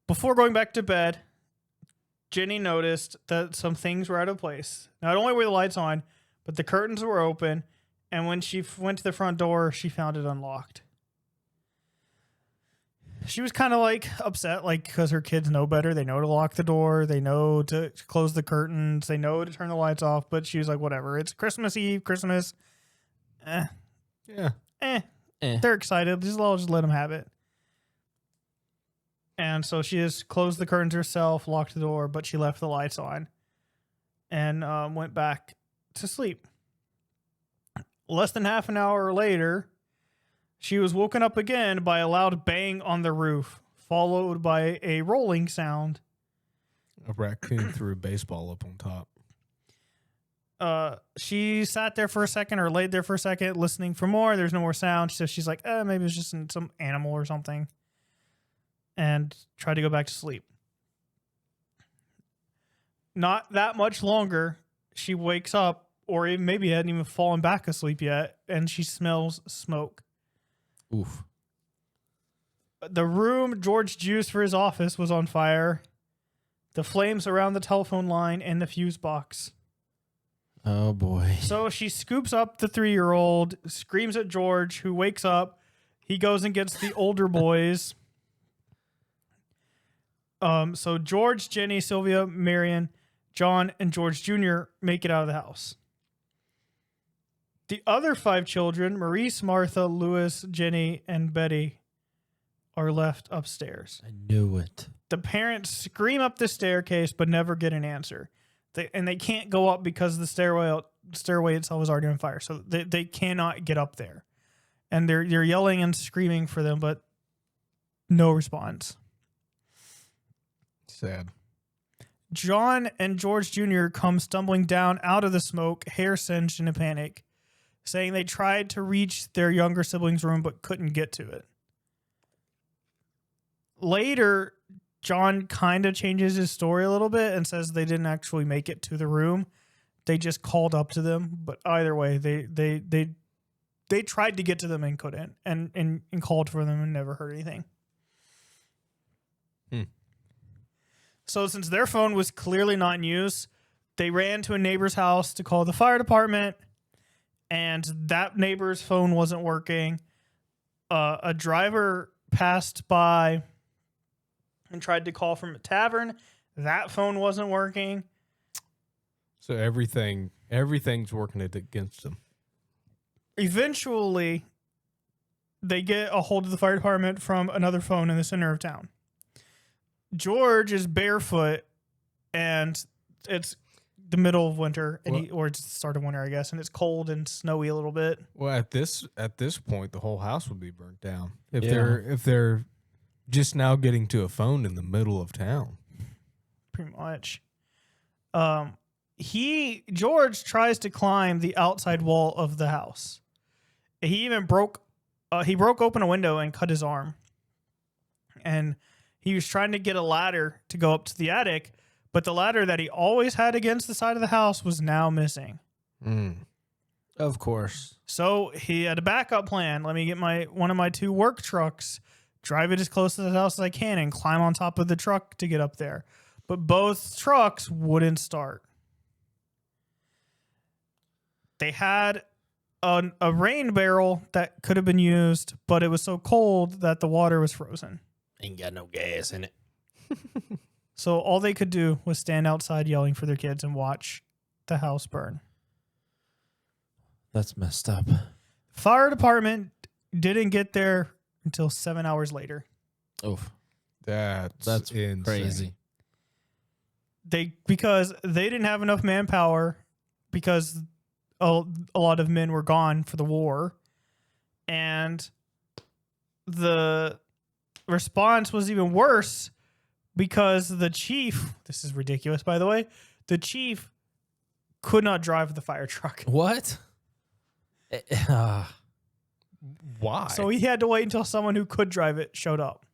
Before going back to bed, Jenny noticed that some things were out of place. Not only were the lights on, but the curtains were open, and when she went to the front door, she found it unlocked. She was kind of like upset, like, because her kids know better. They know to lock the door. They know to close the curtains. They know to turn the lights off. But she was like, whatever. It's Christmas Eve, Christmas. Yeah. They're excited. I'll just let them have it. And so she just closed the curtains herself, locked the door, but she left the lights on and went back to sleep. Less than half an hour later, she was woken up again by a loud bang on the roof, followed by a rolling sound. A raccoon threw a baseball up on top. She sat there for a second, or laid there for a second, listening for more. There's no more sound, so she's like, maybe it was just some animal or something, and tried to go back to sleep. Not that much longer, she wakes up, or even maybe hadn't even fallen back asleep yet, and she smells smoke. Oof. The room George used for his office was on fire. The flames around the telephone line and the fuse box. Oh, boy. So she scoops up the 3-year-old, screams at George, who wakes up. He goes and gets the older boys. So George, Jenny, Sylvia, Marion, John, and George Jr. make it out of the house. The other 5 children, Maurice, Martha, Louis, Jenny, and Betty, are left upstairs. I knew it. The parents scream up the staircase but never get an answer. They can't go up because the stairway itself is already on fire. So they cannot get up there. And they're yelling and screaming for them, but no response. Sad. John and George Jr. come stumbling down out of the smoke, hair singed in a panic, saying they tried to reach their younger sibling's room but couldn't get to it. Later, John kind of changes his story a little bit and says they didn't actually make it to the room. they just called up to them. But either way, they tried to get to them and couldn't, and called for them and never heard anything. So since their phone was clearly not in use, they ran to a neighbor's house to call the fire department, and that neighbor's phone wasn't working. A driver passed by and tried to call from a tavern. That phone wasn't working. So everything's working against them. Eventually, they get a hold of the fire department from another phone in the center of town. George is barefoot, and it's the middle of winter, or it's the start of winter, I guess, and it's cold and snowy a little bit. Well, at this point, the whole house would be burnt down if they're just now getting to a phone in the middle of town. Pretty much. George tries to climb the outside wall of the house. He even broke open a window and cut his arm. And he was trying to get a ladder to go up to the attic, but the ladder that he always had against the side of the house was now missing. Of course. So he had a backup plan. Let me get one of my 2 work trucks, drive it as close to the house as I can, and climb on top of the truck to get up there. But both trucks wouldn't start. They had a rain barrel that could have been used, but it was so cold that the water was frozen. Ain't got no gas in it. So all they could do was stand outside yelling for their kids and watch the house burn. That's messed up. Fire department didn't get there until 7 hours later. Oof. That's insane. Crazy. Because they didn't have enough manpower, because a lot of men were gone for the war, and the response was even worse because the chief, this is ridiculous by the way, the chief could not drive the fire truck. What? Why? So he had to wait until someone who could drive it showed up.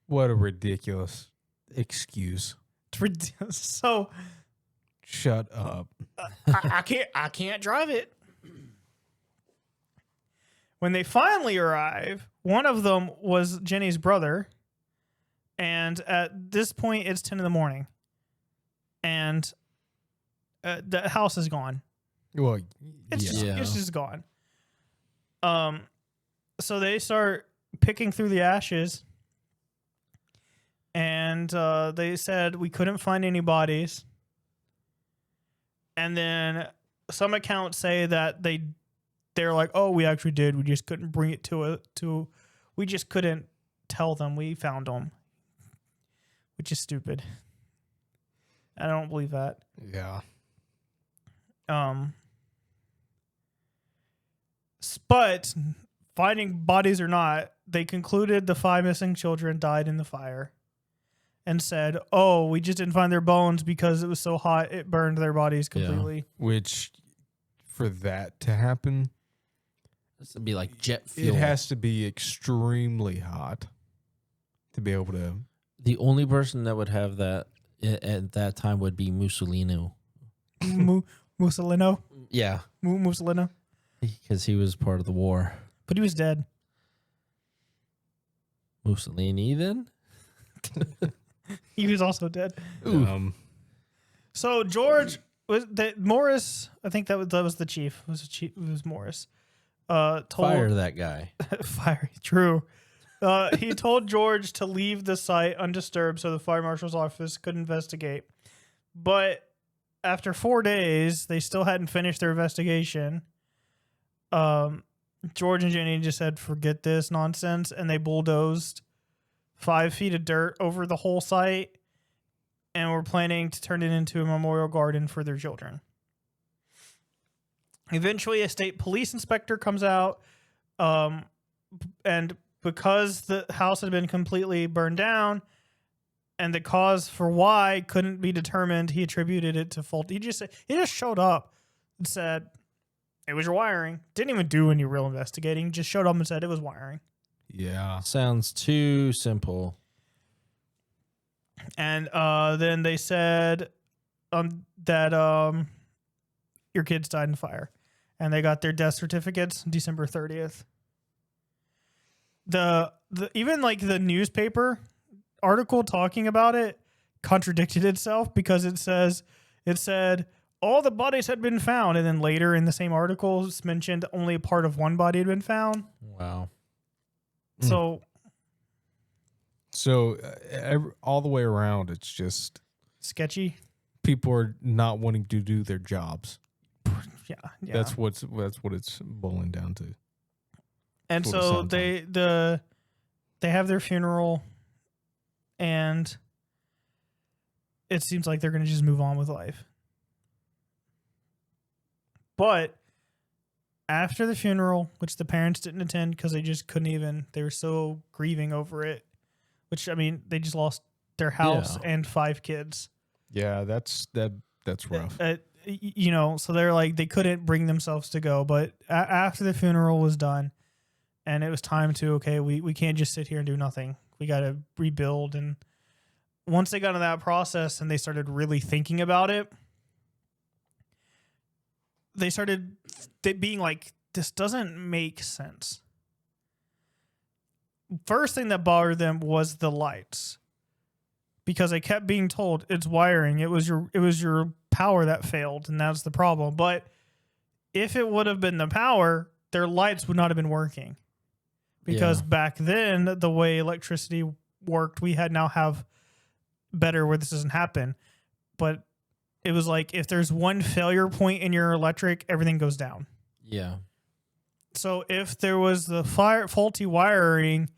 What a ridiculous excuse. It's ridiculous. So shut up. I can't drive it. When they finally arrive, one of them was Jenny's brother. And at this point, it's 10 in the morning. And the house is gone. Well, it's just gone. So they start picking through the ashes. And they said we couldn't find any bodies. And then some accounts say that they're like, oh, we actually did. We just couldn't bring it we just couldn't tell them we found them, which is stupid. I don't believe that. Yeah. But finding bodies or not, they concluded the 5 missing children died in the fire, and said, oh, we just didn't find their bones because it was so hot it burned their bodies completely. Yeah. Which, for that to happen, this would be like jet fuel. It has to be extremely hot to be able to. The only person that would have that at that time would be Mussolini. Mussolino? Yeah. Mussolino? Because he was part of the war. But he was dead. Mussolini then? He was also dead. So George Morris, I think that was the chief. It was Morris. Fire that guy. Fire. True. He told George to leave the site undisturbed so the fire marshal's office could investigate. But after 4 days, they still hadn't finished their investigation. George and Jenny just said, forget this nonsense, and they bulldozed 5 feet of dirt over the whole site, and were planning to turn it into a memorial garden for their children. Eventually, a state police inspector comes out, and because the house had been completely burned down and the cause for why couldn't be determined, he attributed it to fault. He just showed up and said, it was your wiring. Didn't even do any real investigating. Just showed up and said it was wiring. Yeah. Sounds too simple. And then they said that your kids died in fire. And they got their death certificates December 30th. The even like the newspaper article talking about it contradicted itself because it said all the bodies had been found, and then later in the same article it's mentioned only a part of one body had been found. Wow. So all the way around, it's just sketchy. people are not wanting to do their jobs. Yeah. That's what it's boiling down to. And so they have their funeral, and it seems like they're going to just move on with life. But after the funeral, which the parents didn't attend because they just couldn't even, they were so grieving over it, which, I mean, they just lost their house and 5 kids. Yeah, that's rough. You know, so they're like, they couldn't bring themselves to go. But after the funeral was done and it was time to, okay, we can't just sit here and do nothing. We got to rebuild. And once they got into that process and they started really thinking about it, they started being like, this doesn't make sense. First thing that bothered them was the lights, because they kept being told it's wiring. It was your power that failed, and that's the problem. But if it would have been the power, their lights would not have been working, because back then the way electricity worked, we now have better where this doesn't happen. But it was like, if there's one failure point in your electric, everything goes down. Yeah. So if there was the faulty wiring,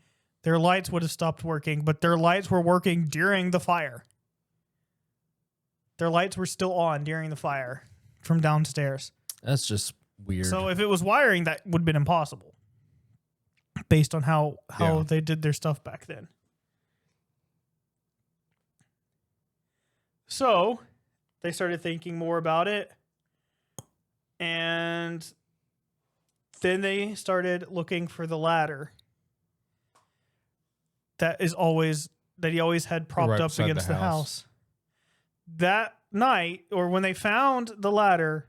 their lights would have stopped working, but their lights were working during the fire. Their lights were still on during the fire from downstairs. That's just weird. So if it was wiring, that would have been impossible based on how they did their stuff back then. So they started thinking more about it, and then they started looking for the ladder that he always had propped up against the house. That night, or when they found the ladder,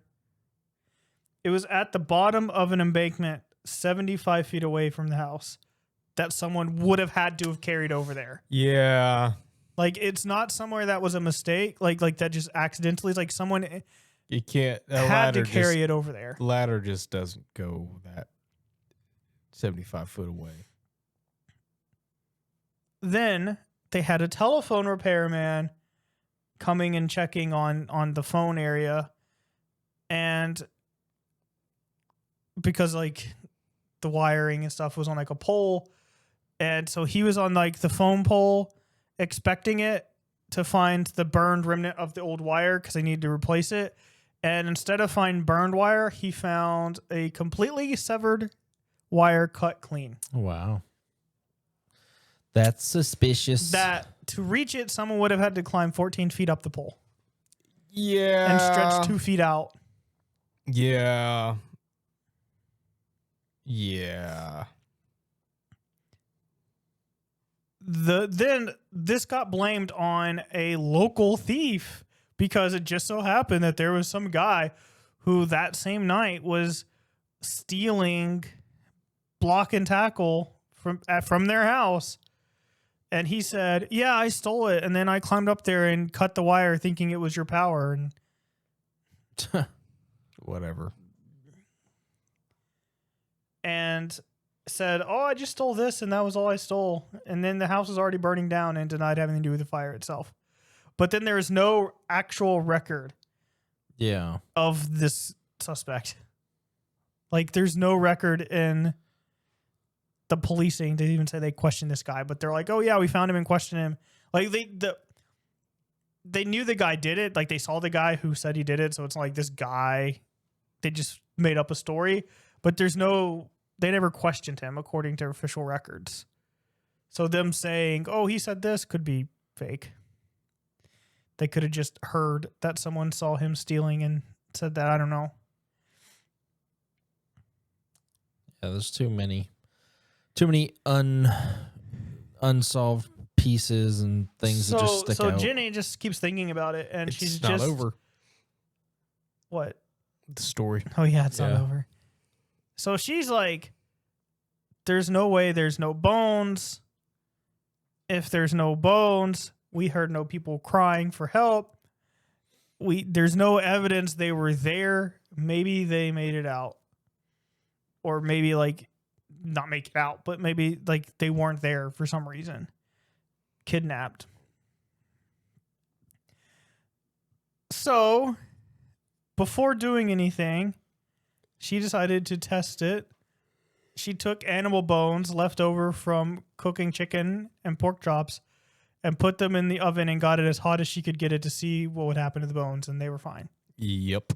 it was at the bottom of an embankment 75 feet away from the house that someone would have had to have carried over there. Yeah. Like, it's not somewhere that was a mistake, like that just accidentally. It's like someone had to carry it over there. Ladder just doesn't go that 75 foot away. Then they had a telephone repairman coming and checking on the phone area, and because like the wiring and stuff was on like a pole, and so he was on like the phone pole expecting it to find the burned remnant of the old wire because they needed to replace it, and instead of finding burned wire, he found a completely severed wire cut clean. Wow. That's suspicious. That to reach it, someone would have had to climb 14 feet up the pole. Yeah. And stretch 2 feet out. Yeah. Yeah. Then this got blamed on a local thief, because it just so happened that there was some guy who that same night was stealing block and tackle from their house. And he said, yeah, I stole it. And then I climbed up there and cut the wire thinking it was your power. And whatever. And said, oh, I just stole this and that was all I stole. And then the house was already burning down and denied having to do with the fire itself. But then there is no actual record of this suspect. Like, there's no record in the policing to even say they questioned this guy, but they're like, oh yeah, we found him and questioned him. Like they knew the guy did it. Like, they saw the guy who said he did it. So it's like, this guy, they just made up a story, but they never questioned him according to official records. So them saying, oh, he said this, could be fake. They could have just heard that someone saw him stealing and said that. I don't know. Yeah, there's too many unsolved pieces and things that just stick out. So Jenny just keeps thinking about it, and It's she's not just over. What? the story. Oh, yeah, it's not Yeah. over. So she's like, there's no way there's no bones. If there's no bones, we heard no people crying for help. There's no evidence they were there. Maybe they made it out. Or maybe, like, not make it out, but maybe, like, they weren't there for some reason. Kidnapped. So, before doing anything, she decided to test it. She took animal bones left over from cooking chicken and pork chops and put them in the oven and got it as hot as she could get it to see what would happen to the bones, and they were fine. Yep.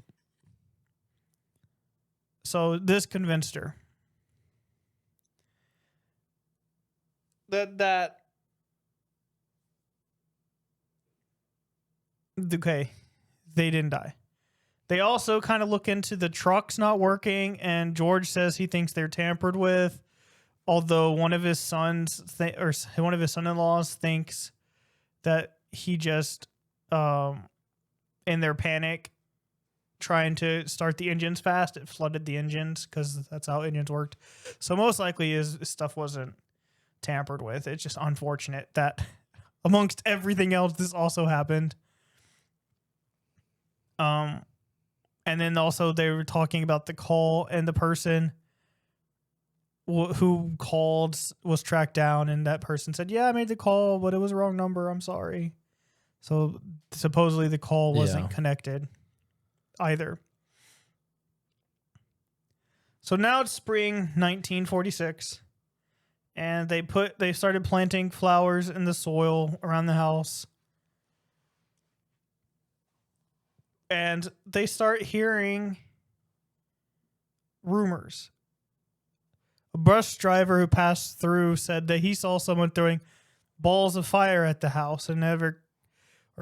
So this convinced her that okay, they didn't die. They also kind of look into the trucks not working, and George says he thinks they're tampered with. Although one of his sons or one of his son-in-laws thinks that he just, in their panic, trying to start the engines fast, it flooded the engines because that's how engines worked. So most likely his stuff wasn't tampered with. It's just unfortunate that amongst everything else, this also happened. And then also they were talking about the call, and the person who called was tracked down, and that person said, yeah, I made the call, but it was a wrong number. I'm sorry. So supposedly the call wasn't connected either. So now it's spring 1946, and they started planting flowers in the soil around the house. And they start hearing rumors. A bus driver who passed through said that he saw someone throwing balls of fire at the house and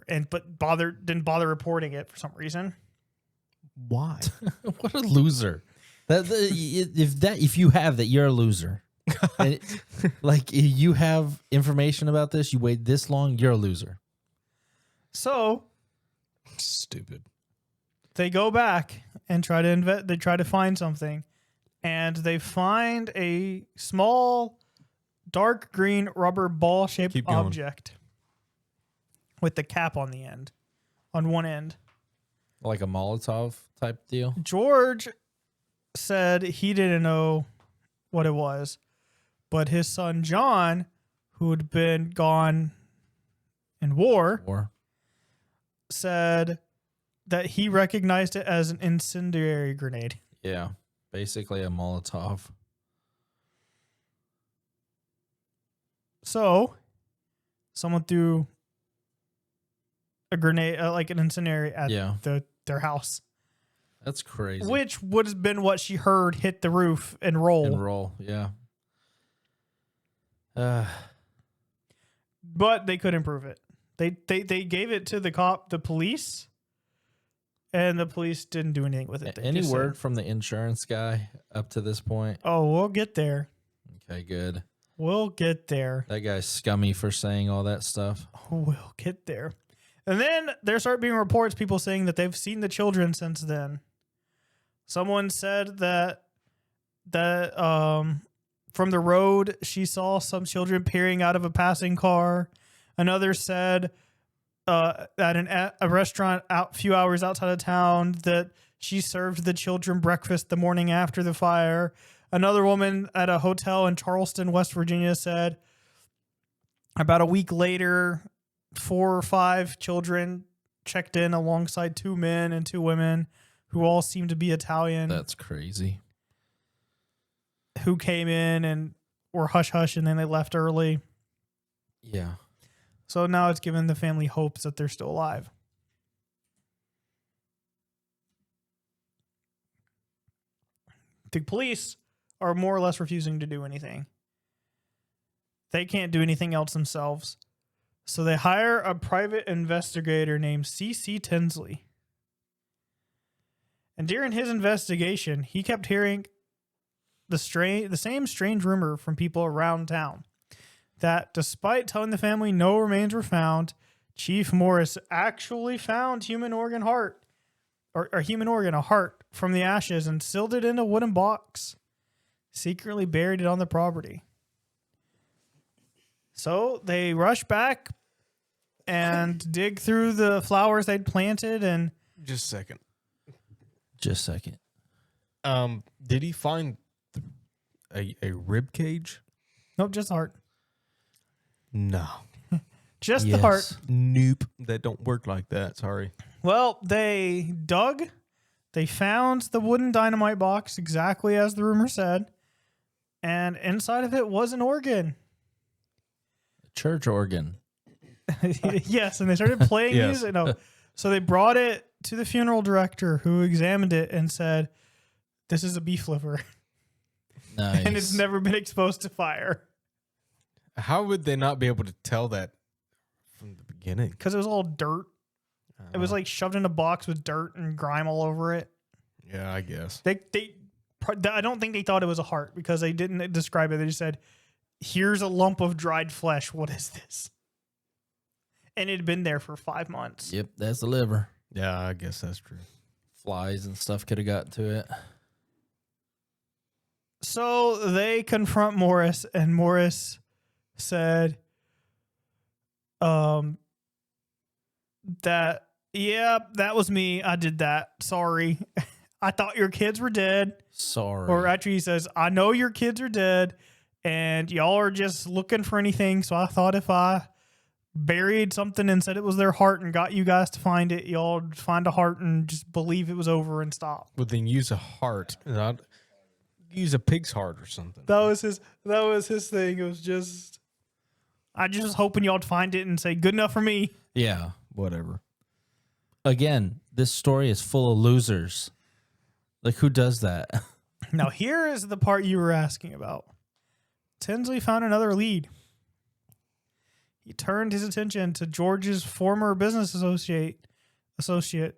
didn't bother reporting it for some reason. Why? What a loser! If you have that, you're a loser. And like, if you have information about this, you wait this long, you're a loser. So Stupid. they go back and try to find something, and they find a small dark green rubber ball shaped object with the cap on the end, on one end. Like a Molotov type deal. George said he didn't know what it was, but his son John, who had been gone in war, said that he recognized it as an incendiary grenade. Yeah, basically a Molotov. So, someone threw a grenade, like an incendiary, at their house. That's crazy. Which would have been what she heard hit the roof and roll. Yeah. But they couldn't prove it. They gave it to the police, and the police didn't do anything with it. Any word from the insurance guy up to this point? Oh, we'll get there. Okay, good. We'll get there. That guy's scummy for saying all that stuff. We'll get there. And then there start being reports, people saying that they've seen the children since then. Someone said that from the road, she saw some children peering out of a passing car. Another said at a restaurant a few hours outside of town that she served the children breakfast the morning after the fire. Another woman at a hotel in Charleston, West Virginia, said about a week later, 4 or 5 children checked in alongside 2 men and 2 women who all seemed to be Italian. That's crazy. Who came in and were hush-hush, and then they left early. Yeah. So now it's given the family hopes that they're still alive. The police are more or less refusing to do anything. They can't do anything else themselves. So they hire a private investigator named C.C. Tinsley. And during his investigation, he kept hearing the same strange rumor from people around town that despite telling the family no remains were found, Chief Morris actually found human organ heart or a human organ, a heart, from the ashes and sealed it in a wooden box, secretly buried it on the property. So they rush back and dig through the flowers they'd planted and... Just a second. Did he find a rib cage? Nope, just the heart. No. Just the heart. Nope. That don't work like that. Sorry. Well, they dug. They found the wooden dynamite box exactly as the rumor said. And inside of it was an organ. Church organ. Yes, and they started playing music. No. So they brought it to the funeral director who examined it and said, this is a beef liver. Nice. And it's never been exposed to fire. How would they not be able to tell that from the beginning? Because it was all dirt. It was like shoved in a box with dirt and grime all over it. Yeah, I guess. I don't think they thought it was a heart because they didn't describe it. They just said, here's a lump of dried flesh. What is this? And it had been there for 5 months. Yep, that's the liver. Yeah, I guess that's true. Flies and stuff could have got to it. So they confront Morris, and Morris said, that was me. I did that. Sorry. I thought your kids were dead. Sorry. Or actually he says, I know your kids are dead and y'all are just looking for anything. So I thought if I buried something and said it was their heart and got you guys to find it, y'all would find a heart and just believe it was over and stop. Well, then use a heart. Not use a pig's heart or something. That was his thing. It was just, I just was hoping y'all'd find it and say, good enough for me. Yeah. Whatever. Again, this story is full of losers. Like, who does that? Now, here is the part you were asking about. Tinsley found another lead. He turned his attention to George's former business associate,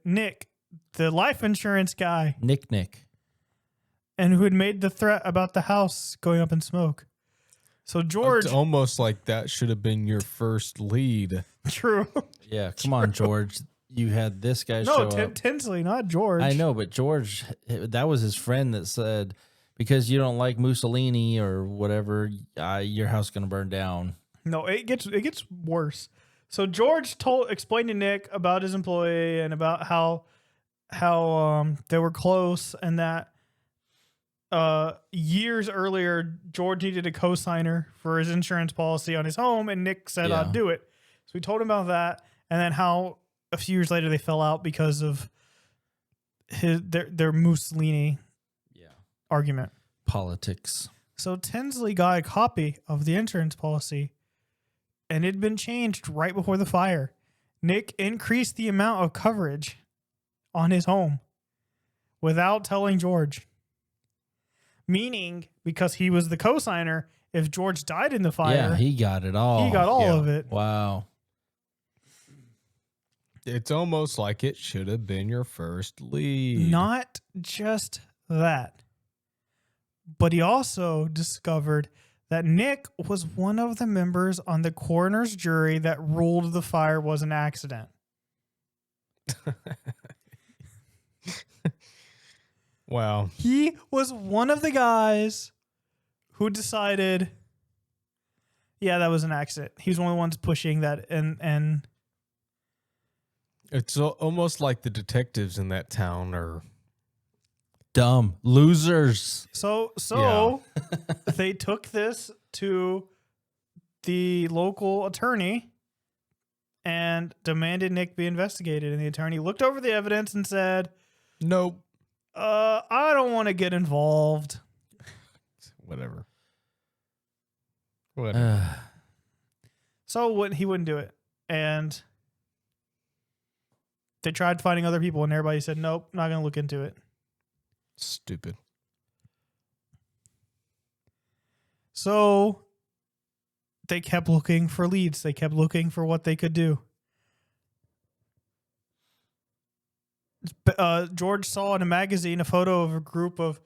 Nick, the life insurance guy. Nick. And who had made the threat about the house going up in smoke. So George... It's almost like that should have been your first lead. True. Yeah, come on, George. You had this guy show up. Tinsley, not George. I know, but George, that was his friend that said, because you don't like Mussolini or whatever, your house is going to burn down. No, it gets worse. So George explained to Nick about his employee and about how they were close and that years earlier George needed a co-signer for his insurance policy on his home, and Nick said I'd do it. So we told him about that, and then how a few years later they fell out because of their Mussolini argument. Politics. So Tinsley got a copy of the insurance policy, and it had been changed right before the fire. Nick increased the amount of coverage on his home without telling George. Meaning, because he was the co-signer, if George died in the fire... Yeah, he got it all. He got all of it. Wow. It's almost like it should have been your first lead. Not just that, but he also discovered that Nick was one of the members on the coroner's jury that ruled the fire was an accident. Wow. He was one of the guys who decided, yeah, that was an accident. He was one of the ones pushing that and It's almost like the detectives in that town are dumb losers. So they took this to the local attorney and demanded Nick be investigated. And the attorney looked over the evidence and said, nope. I don't want to get involved. Whatever. So he wouldn't do it. And they tried finding other people, and everybody said, nope, not going to look into it. Stupid. So they kept looking for leads. They kept looking for what they could do. George saw in a magazine a photo of a group of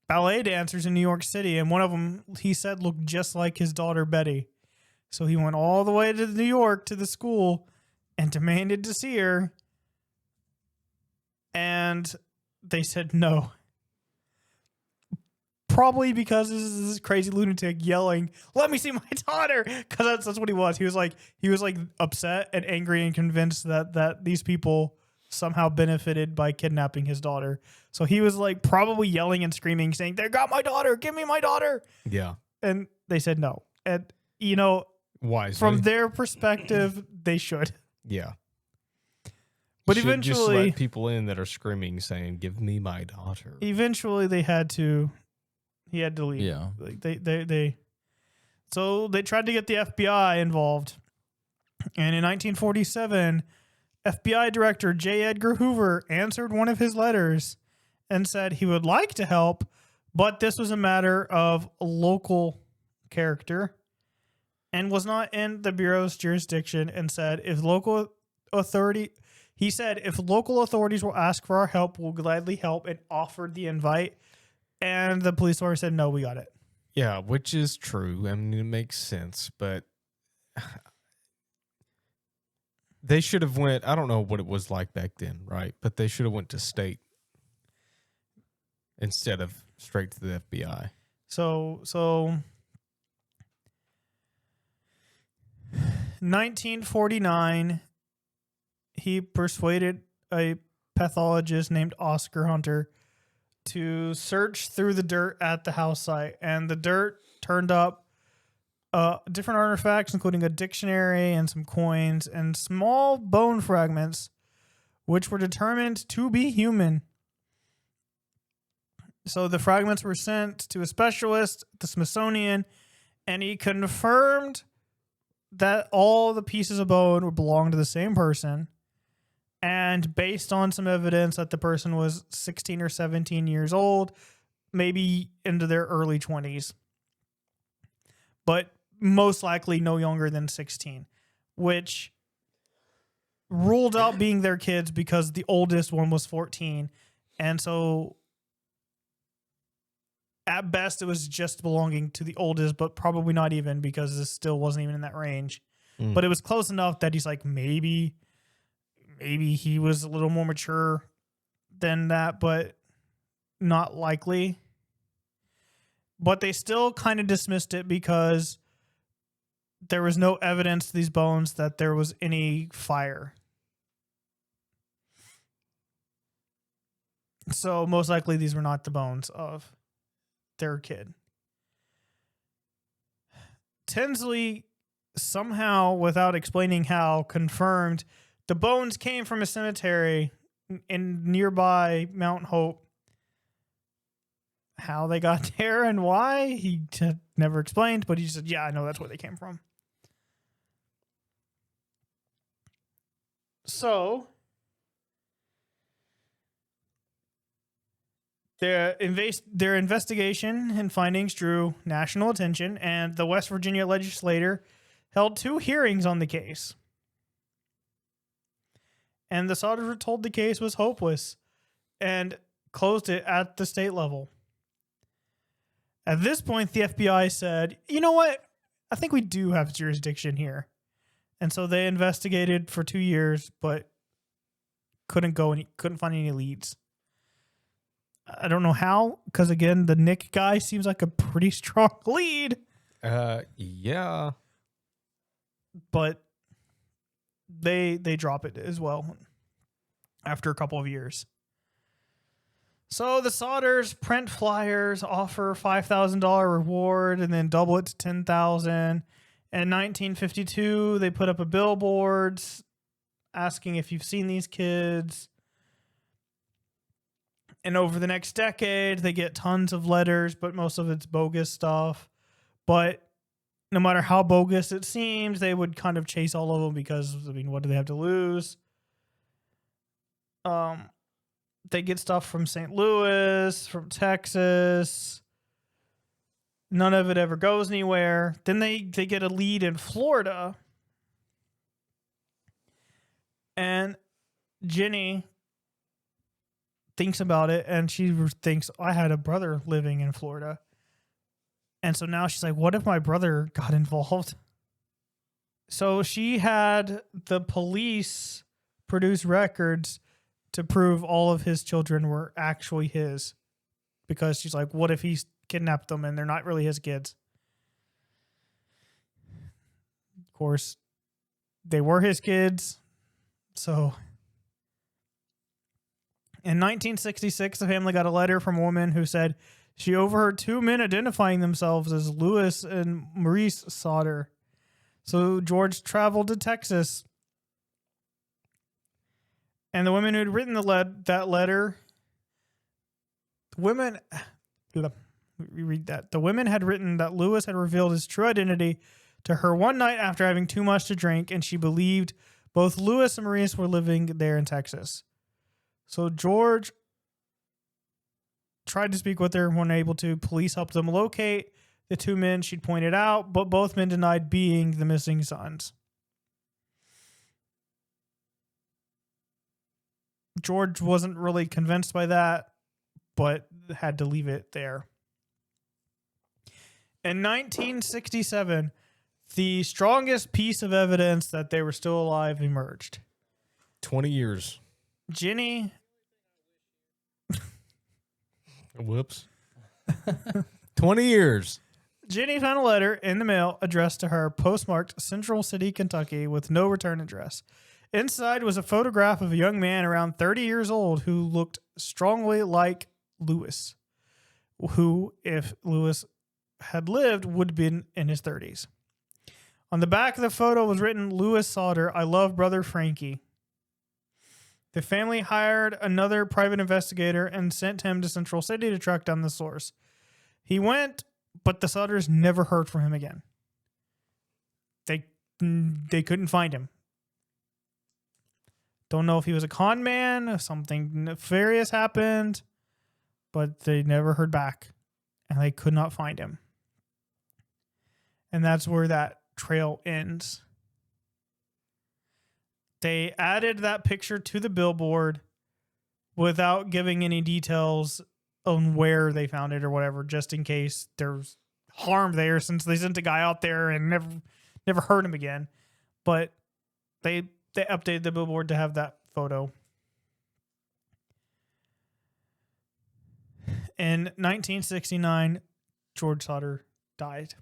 ballet dancers in New York City, and one of them, he said, looked just like his daughter Betty. So he went all the way to New York to the school and demanded to see her. And they said no. Probably because this is this crazy lunatic yelling, "Let me see my daughter!" Because that's what he was. He was like upset and angry and convinced that these people somehow benefited by kidnapping his daughter. So he was like probably yelling and screaming, saying, "They got my daughter! Give me my daughter!" Yeah. And they said no. And wisely. from their perspective, they should. Yeah. But You should just eventually, let people in that are screaming, saying, "Give me my daughter." eventually they had to. He had to leave. Yeah. Like so they tried to get the FBI involved. And in 1947, FBI Director J. Edgar Hoover answered one of his letters and said he would like to help, but this was a matter of local character and was not in the Bureau's jurisdiction, and said if local authorities will ask for our help, we'll gladly help, and offered the invite. And the police officer said, "No, we got it." Yeah, which is true. I mean, it makes sense, but they should have went. I don't know what it was like back then, right? But they should have went to state instead of straight to the FBI. So 1949, he persuaded a pathologist named Oscar Hunter to search through the dirt at the house site, and the dirt turned up different artifacts, including a dictionary and some coins and small bone fragments, which were determined to be human. So the fragments were sent to a specialist at the Smithsonian, and he confirmed that all the pieces of bone belonged to the same person. And based on some evidence that the person was 16 or 17 years old, maybe into their early 20s, but most likely no younger than 16, which ruled out being their kids because the oldest one was 14. And so at best, it was just belonging to the oldest, but probably not even, because this still wasn't even in that range. But it was close enough that he's like, maybe he was a little more mature than that, but not likely. But they still kind of dismissed it because there was no evidence to these bones that there was any fire. So most likely these were not the bones of their kid. Tinsley somehow, without explaining how, confirmed the bones came from a cemetery in nearby Mount Hope. How they got there and why, he never explained, but he said, "Yeah, I know that's where they came from." So their investigation and findings drew national attention, and the West Virginia legislature held 2 hearings on the case. And the Sodders were told the case was hopeless and closed it at the state level. At this point, the FBI said, "You know what? I think we do have jurisdiction here." And so they investigated for 2 years, but couldn't find any leads. I don't know how, because again, the Nick guy seems like a pretty strong lead. Yeah. But they drop it as well after a couple of years. So the Sodders print flyers, offer $5,000 reward, and then double it to $10,000. In 1952, they put up a billboard asking if you've seen these kids. And over the next decade, they get tons of letters, but most of it's bogus stuff. But no matter how bogus it seems, they would kind of chase all of them because, I mean, what do they have to lose? They get stuff from St. Louis, from Texas. None of it ever goes anywhere. Then they get a lead in Florida. And Jenny thinks about it, and she thinks, I had a brother living in Florida. And so now she's like, what if my brother got involved? So she had the police produce records to prove all of his children were actually his, because she's like, what if he's kidnapped them and they're not really his kids? Of course, they were his kids. So in 1966, the family got a letter from a woman who said she overheard two men identifying themselves as Louis and Maurice Sodder. So George traveled to Texas. And the women who had written that letter, read that. The women had written that Louis had revealed his true identity to her one night after having too much to drink, and she believed both Louis and Maurice were living there in Texas. So George tried to speak with her and weren't able to. Police helped them locate the two men she'd pointed out, but both men denied being the missing sons. George wasn't really convinced by that, but had to leave it there. In 1967, the strongest piece of evidence that they were still alive emerged. 20 years. Jenny. Whoops. 20 years. Jenny found a letter in the mail addressed to her, postmarked Central City, Kentucky, with no return address. Inside was a photograph of a young man around 30 years old who looked strongly like Louis, who, if Louis had lived, would have been in his 30s. On the back of the photo was written, Louis Sodder, I love brother Frankie. The family hired another private investigator and sent him to Central City to track down the source. He went, but the Sodders never heard from him again. They couldn't find him. Don't know if he was a con man, if something nefarious happened, but they never heard back, and they could not find him. And that's where that trail ends. They added that picture to the billboard without giving any details on where they found it or whatever, just in case there's harm there, since they sent a guy out there and never heard him again. But they updated the billboard to have that photo. In 1969, George Sodder died.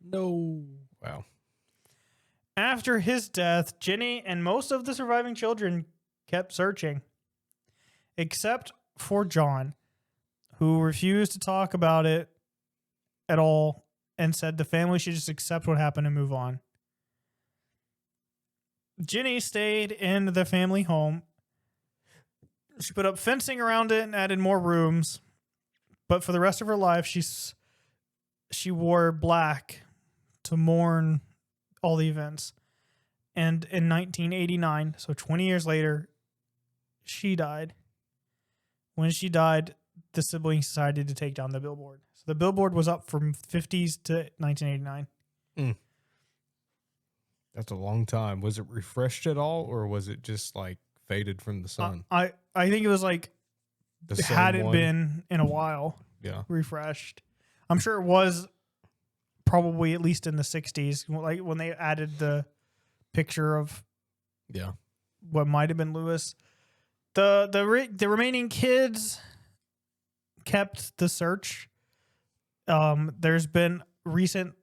No. Wow. After his death, Jenny and most of the surviving children kept searching, except for John, who refused to talk about it at all and said the family should just accept what happened and move on. Jenny stayed in the family home. She put up fencing around it and added more rooms. But for the rest of her life, she wore black to mourn all the events. And in 1989, so 20 years later, she died. When she died, the siblings decided to take down the billboard. So the billboard was up from 50s to 1989. That's a long time. Was it refreshed at all, or was it just like faded from the sun? I think it was like, The same hadn't one? been in a while. Yeah. Refreshed. I'm sure it was probably at least in the 60s, like when they added the picture of Yeah. what might have been Louis. The remaining kids kept the search. There's been recently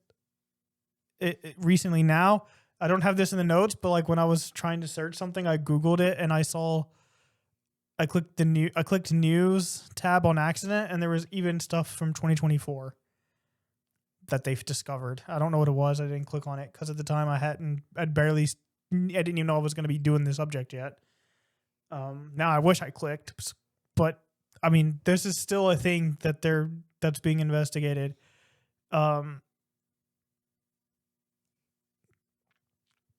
now. I don't have this in the notes, but like when I was trying to search something, I Googled it and I clicked news tab on accident, and there was even stuff from 2024 that they've discovered. I don't know what it was. I didn't click on it because at the time I didn't even know I was going to be doing the subject yet. Now I wish I clicked, but I mean, this is still a thing that's being investigated.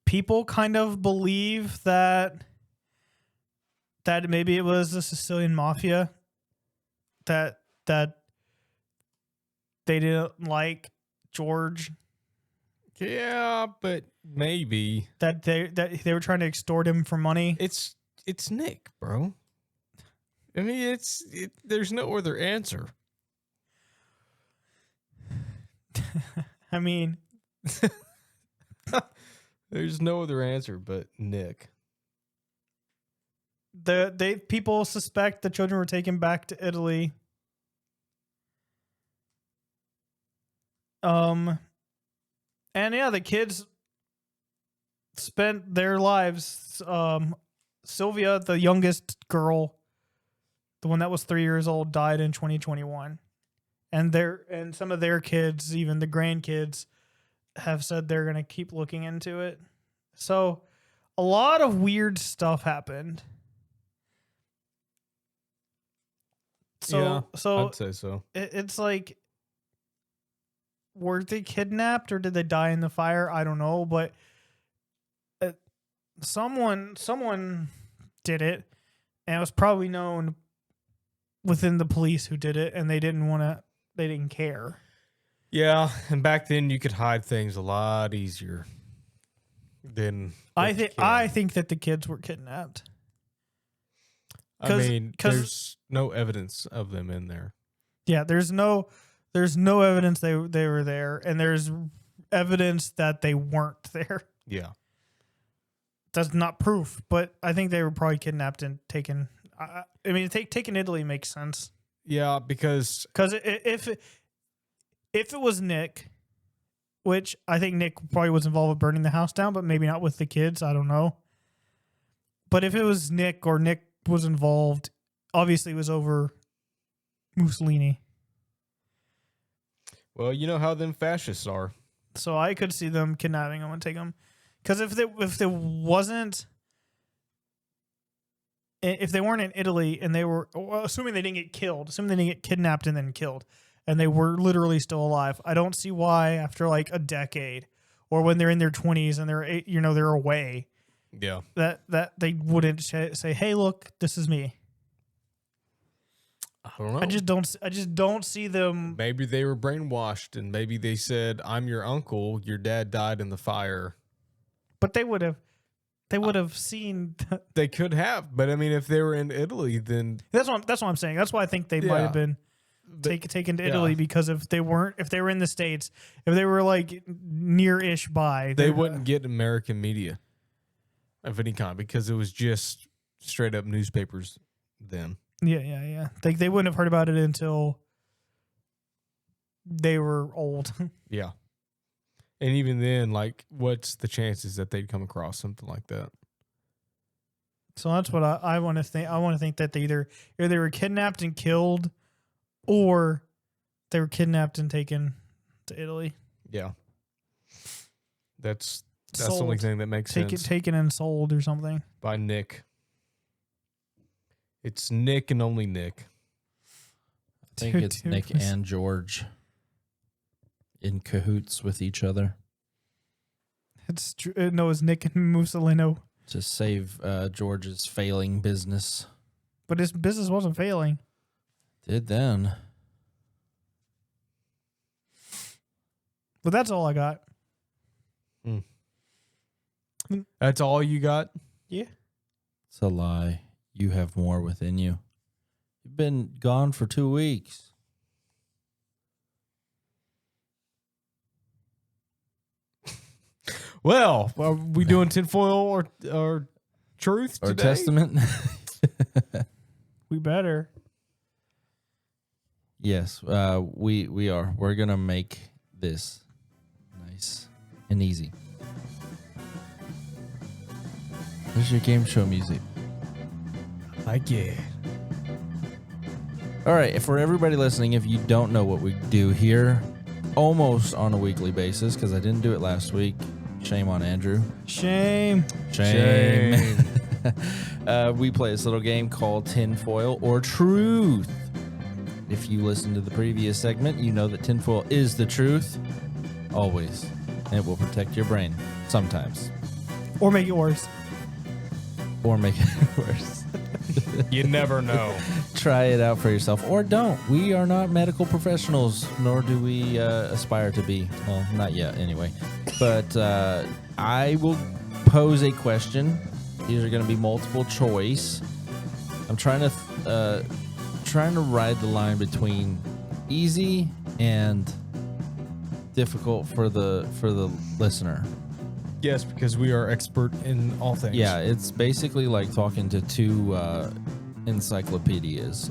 People kind of believe that maybe it was the Sicilian mafia that they didn't like George. Yeah, but maybe That they were trying to extort him for money. it's Nick, bro. I mean, there's no other answer. I mean, There's no other answer but Nick. People suspect the children were taken back to Italy. And yeah, the kids spent their lives. Sylvia, the youngest girl, the one that was 3 years old, died in 2021. And some of their kids, even the grandkids, have said they're going to keep looking into it. So a lot of weird stuff happened. So I'd say so. It's like, were they kidnapped or did they die in the fire? I don't know, but someone did it, and it was probably known within the police who did it, and they didn't care. Yeah, and back then you could hide things a lot easier than I think that the kids were kidnapped. I mean, there's no evidence of them in there. Yeah, there's no evidence they were there, and there's evidence that they weren't there. Yeah. That's not proof, but I think they were probably kidnapped and taken. I mean, taken Italy makes sense. Yeah, because if it was Nick, which I think Nick probably was involved with burning the house down, but maybe not with the kids. I don't know. But if it was Nick or Nick was involved, obviously it was over Mussolini. Well, you know how them fascists are. So I could see them kidnapping them and take them. Because if they weren't in Italy and they were, assuming they didn't get killed, assuming they didn't get kidnapped and then killed, and they were literally still alive, I don't see why after like a decade or when they're in their 20s and they're away, yeah, that they wouldn't say, "Hey, look, this is me." I don't know. I just don't see them. Maybe they were brainwashed, and maybe they said, "I'm your uncle. Your dad died in the fire." But they would have seen. They could have, but I mean, if they were in Italy, then that's what I'm saying. That's why I think they might have been taken to Italy, because if they were in the States, if they were like near-ish by, they wouldn't get American media of any kind because it was just straight up newspapers then. Yeah. They wouldn't have heard about it until they were old. Yeah. And even then, like, what's the chances that they'd come across something like that? So that's what I want to think. I want to think that they either they were kidnapped and killed, or they were kidnapped and taken to Italy. Yeah. That's the only thing that makes sense. Taken and sold or something. By Nick. It's Nick and only Nick. I think it's Nick and George in cahoots with each other. It's true. No, it's Nick and Mussolino. To save George's failing business. But his business wasn't failing. Did then. But that's all I got. That's all you got? Yeah. It's a lie. You have more within you. You've been gone for 2 weeks. Well, are we doing tinfoil or truth or today? testament? We better. Yes, we are. We're gonna make this nice and easy. There's your game show music. Like it. All right, for everybody listening, if you don't know what we do here, almost on a weekly basis, because I didn't do it last week. Shame on Andrew. Shame. We play this little game called Tinfoil or Truth. If you listen to the previous segment, you know that tinfoil is the truth. Always. And it will protect your brain. Sometimes. Or make it worse. Or make it worse. You never know. Try it out for yourself. Or don't. We are not medical professionals, nor do we aspire to be. Well, not yet, anyway. But I will pose a question. These are going to be multiple choice. I'm trying to ride the line between easy and difficult for the listener. Yes, because we are expert in all things. Yeah, it's basically like talking to two encyclopedias.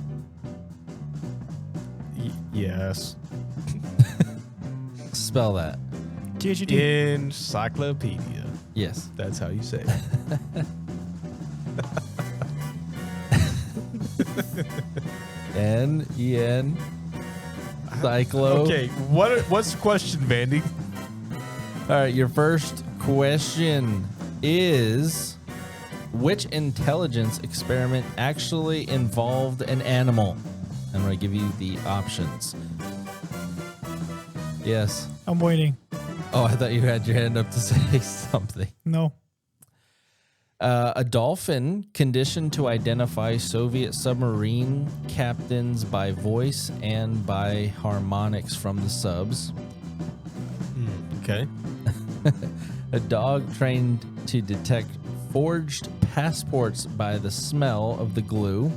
Yes. Spell that. THED. Encyclopedia. Yes. That's how you say it. N-E-N. Cyclo. Okay, what's the question, Vandy? All right, your first question is, which intelligence experiment actually involved an animal? I'm going to give you the options. Yes. I'm waiting. Oh, I thought you had your hand up to say something. No. A dolphin conditioned to identify Soviet submarine captains by voice and by harmonics from the subs. Okay. A dog trained to detect forged passports by the smell of the glue.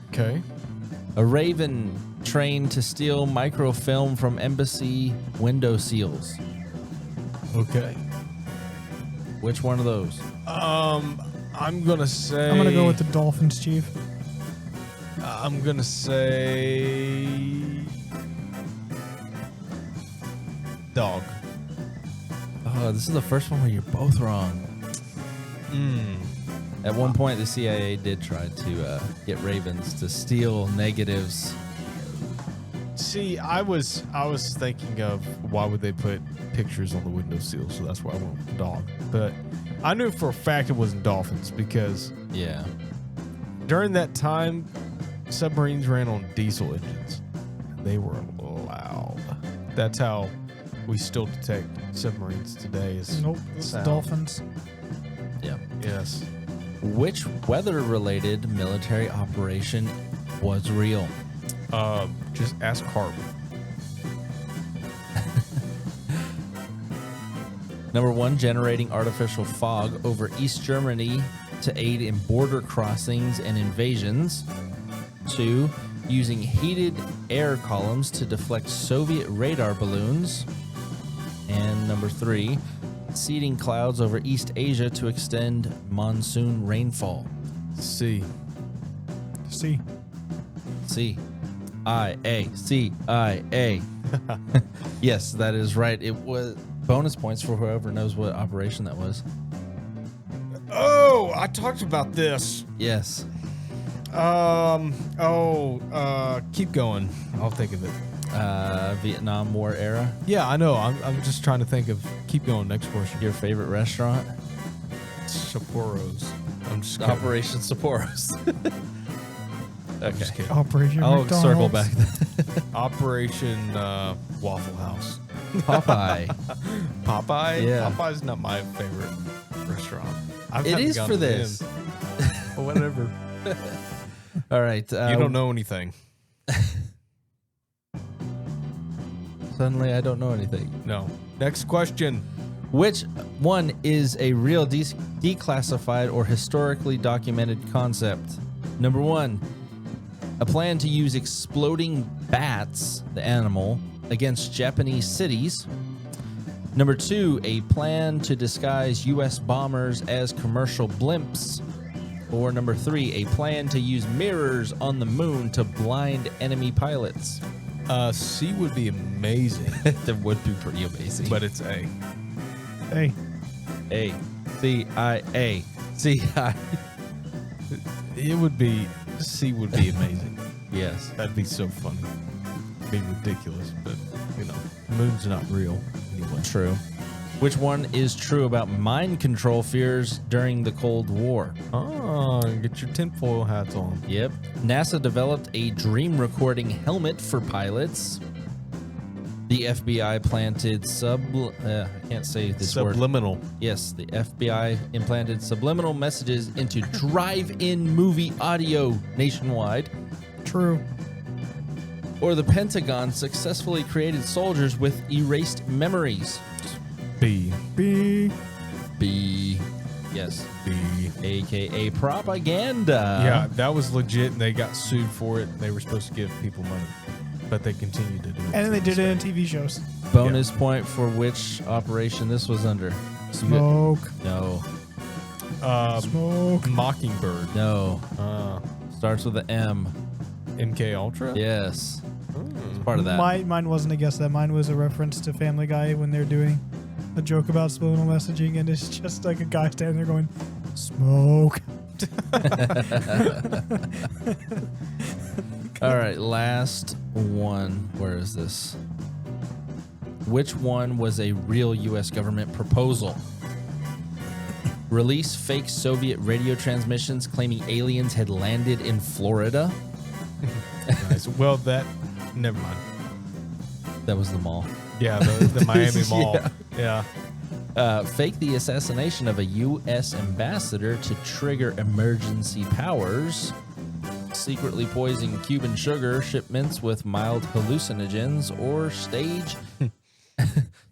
Okay. A raven trained to steal microfilm from embassy window seals. Okay. Which one of those? I'm gonna say. I'm gonna go with the Dolphins, Chief. I'm gonna say. Dog. Oh, this is the first one where you're both wrong. At one point, the CIA did try to get ravens to steal negatives. See, I was thinking of why would they put pictures on the window seal, so that's why I went with dog. But I knew for a fact it wasn't dolphins because Yeah. during that time, submarines ran on diesel engines. They were loud. That's how we still detect submarines today. Is Nope. It's sound. Dolphins. Yeah. Yes. Which weather-related military operation was real? Just ask Harp. Number one, generating artificial fog over East Germany to aid in border crossings and invasions. 2, using heated air columns to deflect Soviet radar balloons. And number 3, seeding clouds over East Asia to extend monsoon rainfall. C. C. CIA. Yes, that is right. It was bonus points for whoever knows what operation that was. Oh, I talked about this. Yes. Keep going. I'll think of it. Vietnam War era. Yeah, I know. I'm just trying to think of. Keep going. Next question. Your favorite restaurant? Sapporo's. I'm just kidding. Operation Sapporos. Okay. Just kidding. Operation I'll McDonald's. circle back. Operation Waffle House. Popeye. Popeye? Yeah. Popeye's not my favorite restaurant. It is for this. Whatever. All right. You don't know anything. Suddenly, I don't know anything. No. Next question. Which one is a real declassified or historically documented concept? Number 1, a plan to use exploding bats, the animal, against Japanese cities. Number 2, a plan to disguise U.S. bombers as commercial blimps. Or number 3, a plan to use mirrors on the moon to blind enemy pilots. C would be amazing, That would be pretty amazing. but it's A. Hey. A. CIA. CIA. It would be, C would be amazing. Yes. That'd be so funny. Be ridiculous, but, you know, the moon's not real anyway. True. Which one is true about mind control fears during the Cold War? Oh, get your tinfoil hats on. Yep. NASA developed a dream recording helmet for pilots. The FBI planted I can't say this word. Subliminal. Yes, the FBI implanted subliminal messages into drive-in movie audio nationwide. True. Or the Pentagon successfully created soldiers with erased memories. B. B. B. Yes. B. AKA propaganda. Yeah, that was legit, and they got sued for it. They were supposed to give people money, but they continued to do it. And then they did it in TV shows. Bonus point for which operation this was under. Smoke. No. Smoke. Mockingbird. No. Uh, Starts with an M. MK Ultra. Yes. Hmm. It's part of that. Mine wasn't a guess. That mine was a reference to Family Guy when they're doing a joke about subliminal messaging, and it's just like a guy standing there going, "Smoke." All right, last one. Where is this? Which one was a real U.S. government proposal? Release fake Soviet radio transmissions claiming aliens had landed in Florida. Nice. Well, never mind. That was the mall. Yeah, the Miami Mall. Yeah. Fake the assassination of a U.S. ambassador to trigger emergency powers. Secretly poison Cuban sugar shipments with mild hallucinogens, or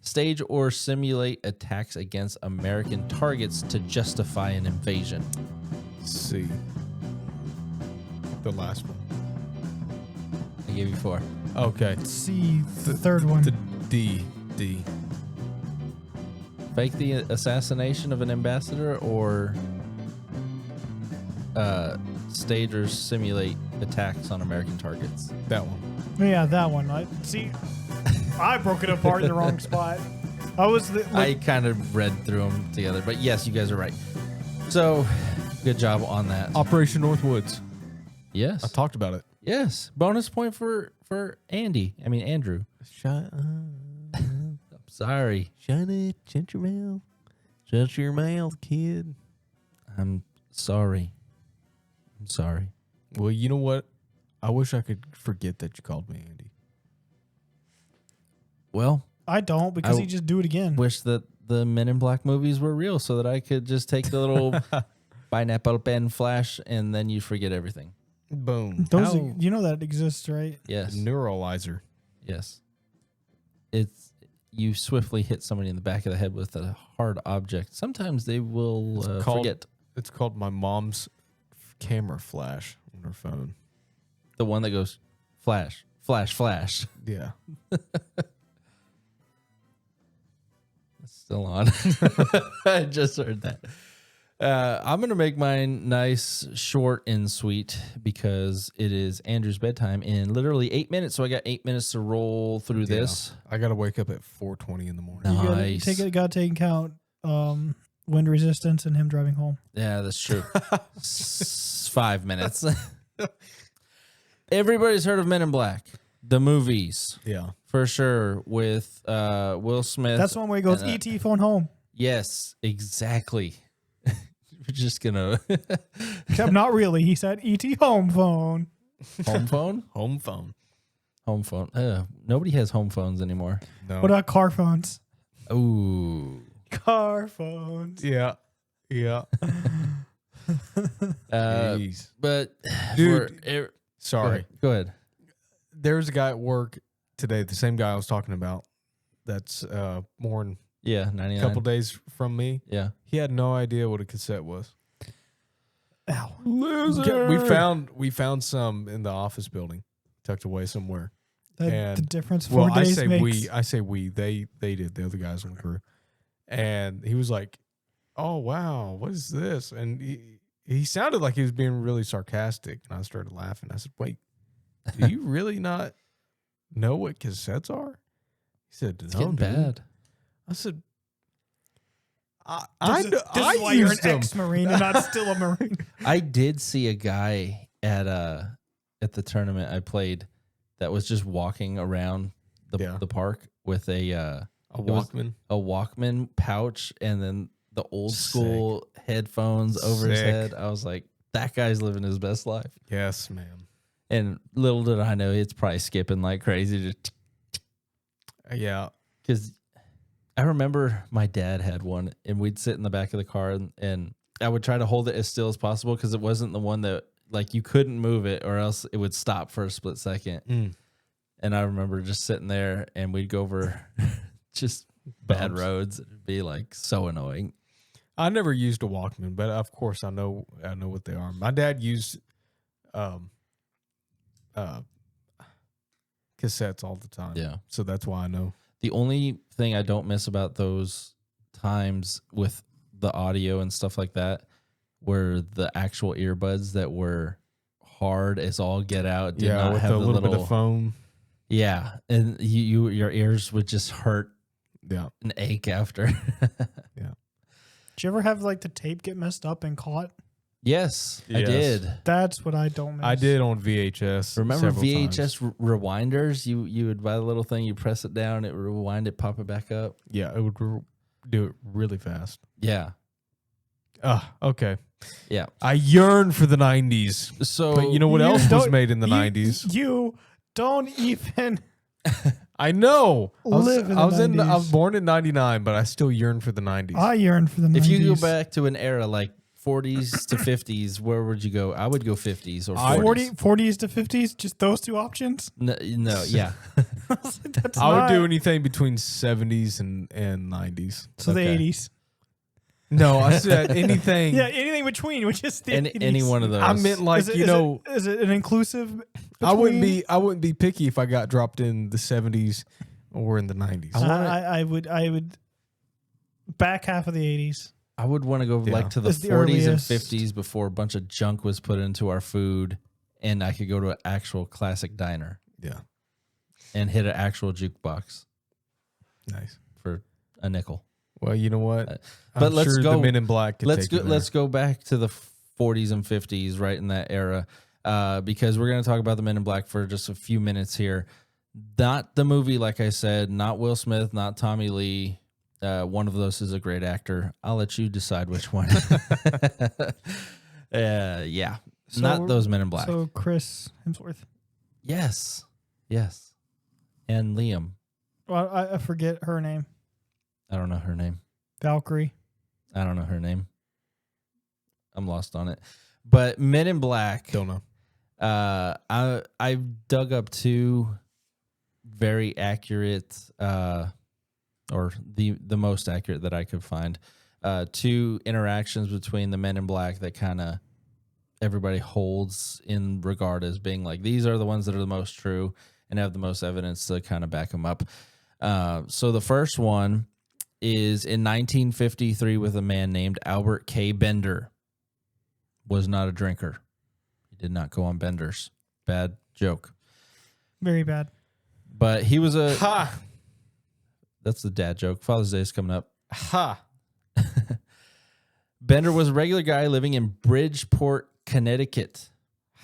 stage or simulate attacks against American targets to justify an invasion. Let's see. The last one. I gave you 4. Okay. C, the third one. The D. Fake the assassination of an ambassador, or stage or simulate attacks on American targets. That one. Yeah, that one. I broke it apart in the wrong spot. I kind of read through them together, but yes, you guys are right. So, good job on that. Operation Northwoods. Yes. I talked about it. Yes. Bonus point for Andrew. Shut up. I'm sorry. Shut your mouth. Shut your mouth, kid. I'm sorry. Well, you know what? I wish I could forget that you called me Andy. Well, I don't, because he just do it again. wish that the Men in Black movies were real so that I could just take the little pineapple pen flash and then you forget everything. Boom. You know that exists, right? Yes. Neuralizer. Yes. It's you swiftly hit somebody in the back of the head with a hard object. Sometimes they will forget. It's called my mom's camera flash on her phone. The one that goes flash, flash, flash. Yeah. It's still on. I just heard that. I'm going to make mine nice, short, and sweet because it is Andrew's bedtime in literally 8 minutes. So I got 8 minutes to roll through this. I got to wake up at 4:20 in the morning. Nice. Got to take into account wind resistance and him driving home. Yeah, that's true. 5 minutes. Everybody's heard of Men in Black, the movies. Yeah. For sure, with Will Smith. That's the one where he goes, E.T. phone home. Yes, exactly. We're just gonna Except not really. He said E.T. home phone. home phone. Home phone. Home phone. Nobody has home phones anymore. No. What about car phones? Ooh. Car phones. Yeah. Yeah. Jeez. But Dude, sorry. Go ahead. There's a guy at work today, the same guy I was talking about, that's more than Yeah, a 99. couple days from me. Yeah. He had no idea what a cassette was. Ow. Loser. We found some in the office building, tucked away somewhere. The difference 4 days makes. I say we. They did. The other guys on the crew. And he was like, "Oh wow, what is this?" And he sounded like he was being really sarcastic. And I started laughing. I said, "Wait, do you really not know what cassettes are?" He said, "No, It's getting dude." bad. I said, This is why you're an ex-Marine and not still a Marine. I did see a guy at the tournament I played that was just walking around the park with a Walkman. A Walkman pouch and then the old school headphones over his Sick. head. I was like, that guy's living his best life. Yes, ma'am. And little did I know it's probably skipping like crazy. Yeah. Because I remember my dad had one and we'd sit in the back of the car and I would try to hold it as still as possible because it wasn't the one that like you couldn't move it or else it would stop for a split second. Mm. And I remember just sitting there and we'd go over just bad Bumps. roads. It'd be like so annoying. I never used a Walkman, but of course I know what they are. My dad used cassettes all the time. Yeah. So that's why I know. The only thing I don't miss about those times with the audio and stuff like that were the actual earbuds that were hard as all get out. Did not with have a the little bit of foam. Yeah, and your ears would just hurt Yeah. and ache after. Yeah. Did you ever have like the tape get messed up and caught? Yes, I Yes. did. That's what I don't miss. I did on VHS. Remember several VHS times. rewinders? You would buy the little thing, you press it down, it would rewind it, pop it back up. Yeah, it would do it really fast. Yeah, Okay. yeah. I yearn for the 90s. So But you know what You else was don't- made in the you- 90s? You don't even. I know. Live in the I was 90s. born in 99, but I still yearn for the 90s. I yearn for the 90s. if you go back to an era like 40s to 50s, where would you go? I would go 50s or 40s. 40s to 50s, just those two options. No, yeah. That's I would not- do anything between 70s and 90s. So Okay. the 80s. No, I said anything. Yeah, anything between, which is the Any 80s. one of those. I meant like, Is it- you is know, it, is it an inclusive? I wouldn't between? be picky if I got dropped in the 70s or in the 90s. I would back half of the 80s. I would want to go Yeah. like to the It's the 40s and earliest. 50s before a bunch of junk was put into our food, and I could go to an actual classic diner Yeah. and hit an actual jukebox Nice. for a nickel. Well, you know what? but I'm let's sure go- the Men in Black could Let's take you go. there. Let's go back to the 40s and 50s, right in that era, because we're going to talk about the Men in Black for just a few minutes here. Not the movie, like I said, not Will Smith, not Tommy Lee. One of those is a great actor. I'll let you decide which one. Yeah, So not those Men in Black. So Chris Hemsworth. Yes, and Liam. Well, I forget her name. I don't know her name. Valkyrie. I don't know her name. I'm lost on it. But Men in Black. Don't know. I dug up two very accurate, or the most accurate that I could find, two interactions between the Men in Black that kind of everybody holds in regard as being like, these are the ones that are the most true and have the most evidence to kind of back them up. So the first one is in 1953 with a man named Albert K. Bender. Was not a drinker. He did not go on benders. Bad joke. Very bad. But he was a... Ha! That's the dad joke. Father's Day is coming up. Ha! Bender was a regular guy living in Bridgeport, Connecticut,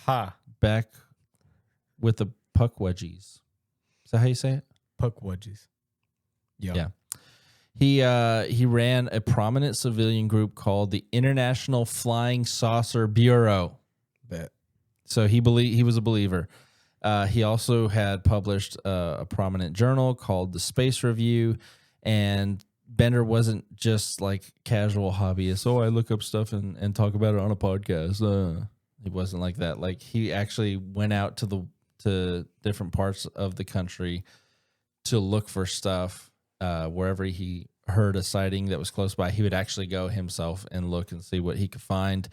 Ha! back with the puck wedgies. Is that how you say it? Puck wedgies. Yeah. He ran a prominent civilian group called the International Flying Saucer Bureau. Bet. So he was a believer. He also had published a prominent journal called the Space Review, and Bender wasn't just like casual hobbyist. Oh, I look up stuff and talk about it on a podcast. He wasn't like that. Like he actually went out to different parts of the country to look for stuff. Wherever he heard a sighting that was close by, he would actually go himself and look and see what he could find.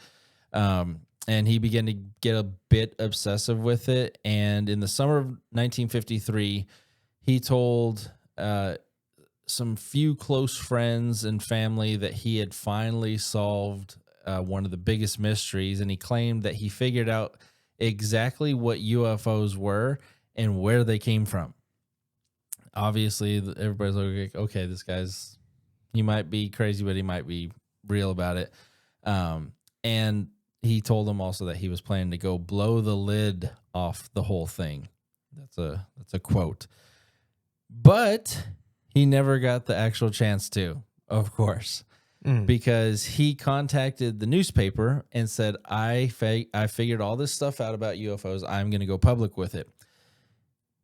And he began to get a bit obsessive with it. And in the summer of 1953, he told some few close friends and family that he had finally solved one of the biggest mysteries. And he claimed that he figured out exactly what UFOs were and where they came from. Obviously, everybody's like, okay, this guy's, he might be crazy, but he might be real about it. And he told them also that he was planning to go blow the lid off the whole thing. That's a quote. But he never got the actual chance to, of course, because he contacted the newspaper and said, I figured all this stuff out about UFOs. I'm going to go public with it.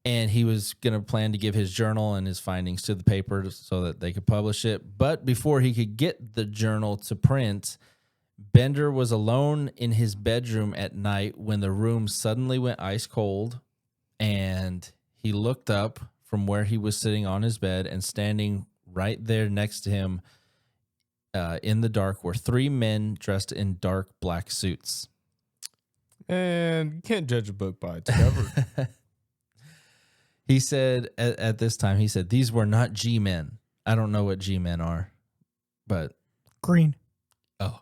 And he was going to plan to give his journal and his findings to the paper so that they could publish it. But before he could get the journal to print, Bender was alone in his bedroom at night when the room suddenly went ice cold. And he looked up from where he was sitting on his bed, and standing right there next to him in the dark were three men dressed in dark black suits. And you can't judge a book by its cover. He said at this time, he said, these were not G-men. I don't know what G-men are. but Green. oh,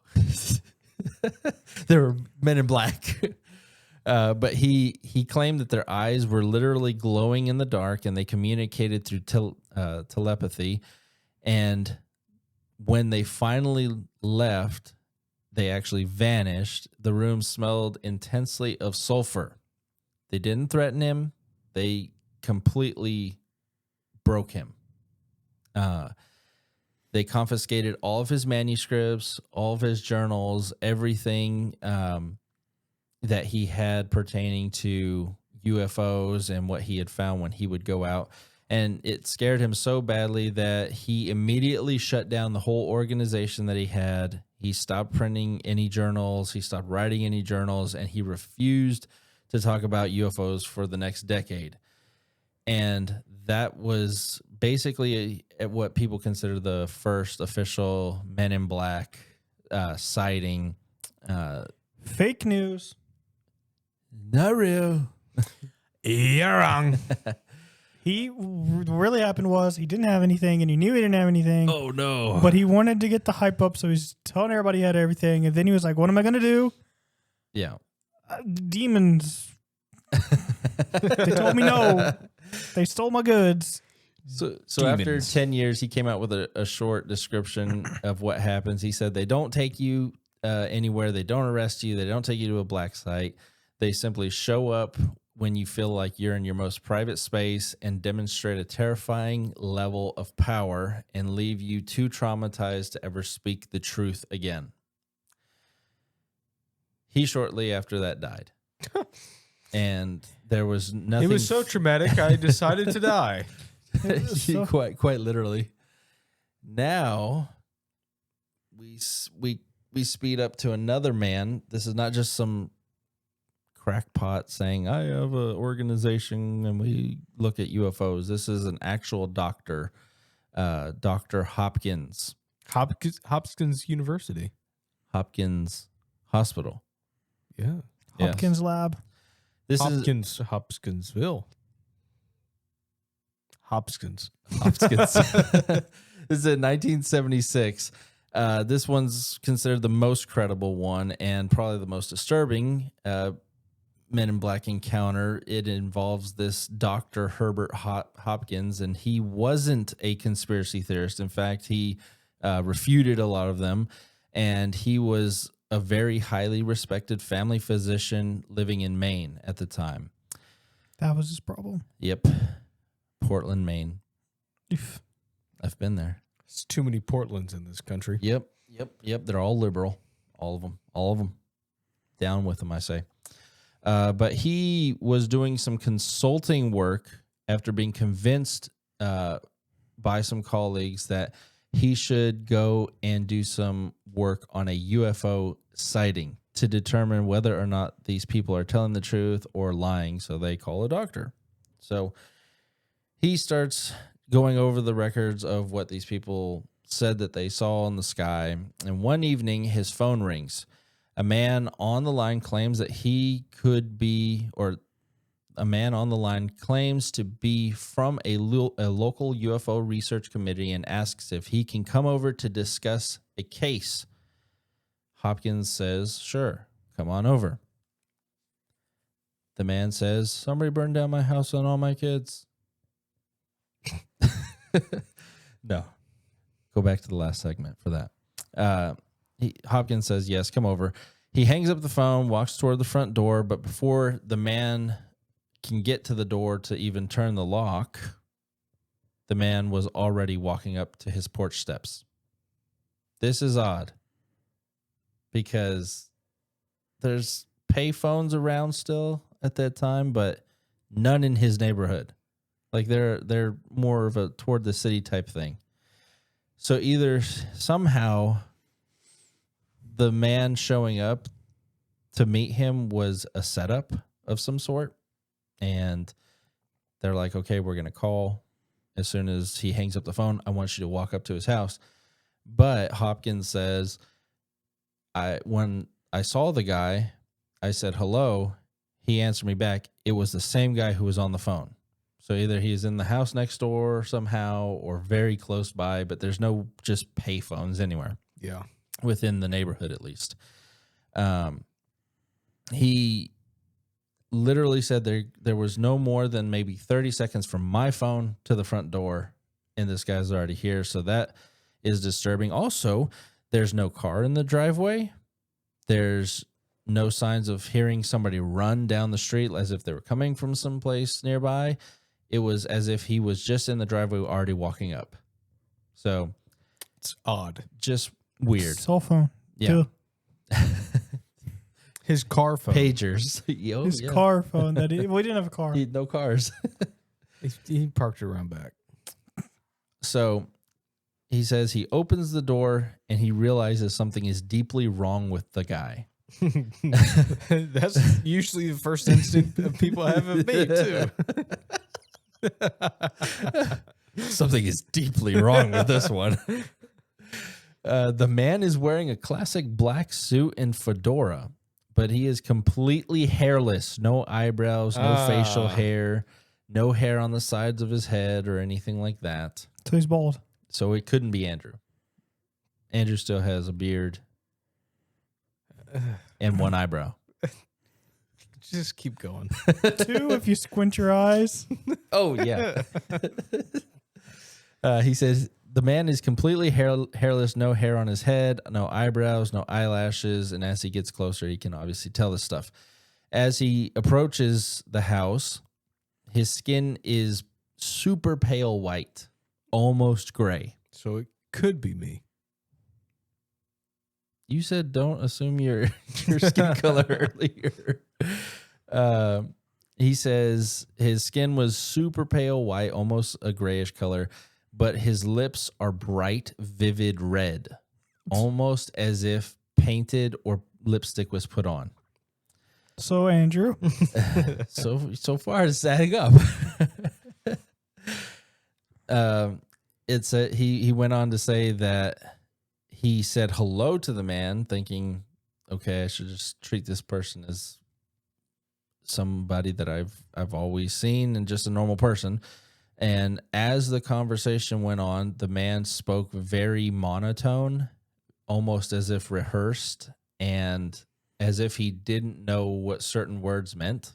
they were men in black. But he claimed that their eyes were literally glowing in the dark, and they communicated through telepathy. And when they finally left, they actually vanished. The room smelled intensely of sulfur. They didn't threaten him. They completely broke him. They confiscated all of his manuscripts, all of his journals, everything that he had pertaining to UFOs and what he had found when he would go out. And it scared him so badly that he immediately shut down the whole organization that he had. He stopped printing any journals. He stopped writing any journals, and he refused to talk about UFOs for the next decade. And that was basically what people consider the first official Men in Black sighting. Fake news. Not real. You're wrong. What really happened was he didn't have anything, and he knew he didn't have anything. Oh, no. But he wanted to get the hype up, so he's telling everybody he had everything. And then he was like, what am I going to do? Yeah. Demons. They told me no. They stole my goods. So after 10 years, he came out with a short description of what happens. He said they don't take you anywhere. They don't arrest you. They don't take you to a black site. They simply show up when you feel like you're in your most private space and demonstrate a terrifying level of power and leave you too traumatized to ever speak the truth again. He shortly after that died. And there was nothing. It was so traumatic, I decided to die. quite literally. Now we speed up to another man. This is not just some crackpot saying, I have an organization and we look at UFOs. This is an actual doctor, Dr. Hopkins. Hopkins University. Hopkins Hospital. Yeah. Hopkins Lab. This Hopkinsville. Hopkins. This is in 1976. This one's considered the most credible one and probably the most disturbing Men in Black encounter. It involves this Dr. Herbert Hopkins, and he wasn't a conspiracy theorist. In fact, he refuted a lot of them, and he was a very highly respected family physician living in Maine at the time. That was his problem. Yep. Portland, Maine. Oof. I've been there. It's too many Portlands in this country. Yep. They're all liberal. All of them. Down with them, I say. But he was doing some consulting work after being convinced by some colleagues that he should go and do some work on a UFO sighting to determine whether or not these people are telling the truth or lying. So they call a doctor. So he starts going over the records of what these people said that they saw in the sky. And one evening, his phone rings. A man on the line claims that he could be, or a man on the line claims to be from a local UFO research committee and asks if he can come over to discuss a case. Hopkins says, sure, come on over. The man says, somebody burned down my house and all my kids. No. Go back to the last segment for that. Hopkins says, yes, come over. He hangs up the phone, walks toward the front door, but before the man can get to the door to even turn the lock, the man was already walking up to his porch steps. This is odd because there's payphones around still at that time, but none in his neighborhood. Like they're more of a toward the city type thing. So either somehow the man showing up to meet him was a setup of some sort. And they're like, okay, we're going to call. As soon as he hangs up the phone, I want you to walk up to his house. But Hopkins says, when I saw the guy, I said, hello. He answered me back. It was the same guy who was on the phone. So either he's in the house next door somehow or very close by, but there's no just pay phones anywhere. Yeah. Within the neighborhood, at least. He literally said there was no more than maybe 30 seconds from my phone to the front door, and this guy's already here. So that is disturbing. Also, there's no car in the driveway. There's no signs of hearing somebody run down the street as if they were coming from someplace nearby. It was as if he was just in the driveway already walking up. So it's odd. Just weird. Cell phone. Yeah. His car phone. Pagers. His car phone. We didn't have a car. No cars. He parked it around back. So he says he opens the door and he realizes something is deeply wrong with the guy. That's usually the first instinct of people have of me, too. Something is deeply wrong with this one. The man is wearing a classic black suit and fedora, but he is completely hairless. No eyebrows, no facial hair, no hair on the sides of his head or anything like that. So he's bald. So it couldn't be Andrew. Andrew still has a beard and one eyebrow. Just keep going. 2 if you squint your eyes. Oh, yeah. He says the man is completely hairless, no hair on his head, no eyebrows, no eyelashes. And as he gets closer, he can obviously tell this stuff. As he approaches the house, his skin is super pale white, almost gray. So it could be me. You said don't assume your skin color earlier. He says his skin was super pale white, almost a grayish color, but his lips are bright, vivid red, almost as if painted or lipstick was put on. So, Andrew. So far it's adding up. He went on to say that he said hello to the man, thinking, okay, I should just treat this person as somebody that I've always seen and just a normal person. And as the conversation went on, the man spoke very monotone, almost as if rehearsed, and as if he didn't know what certain words meant.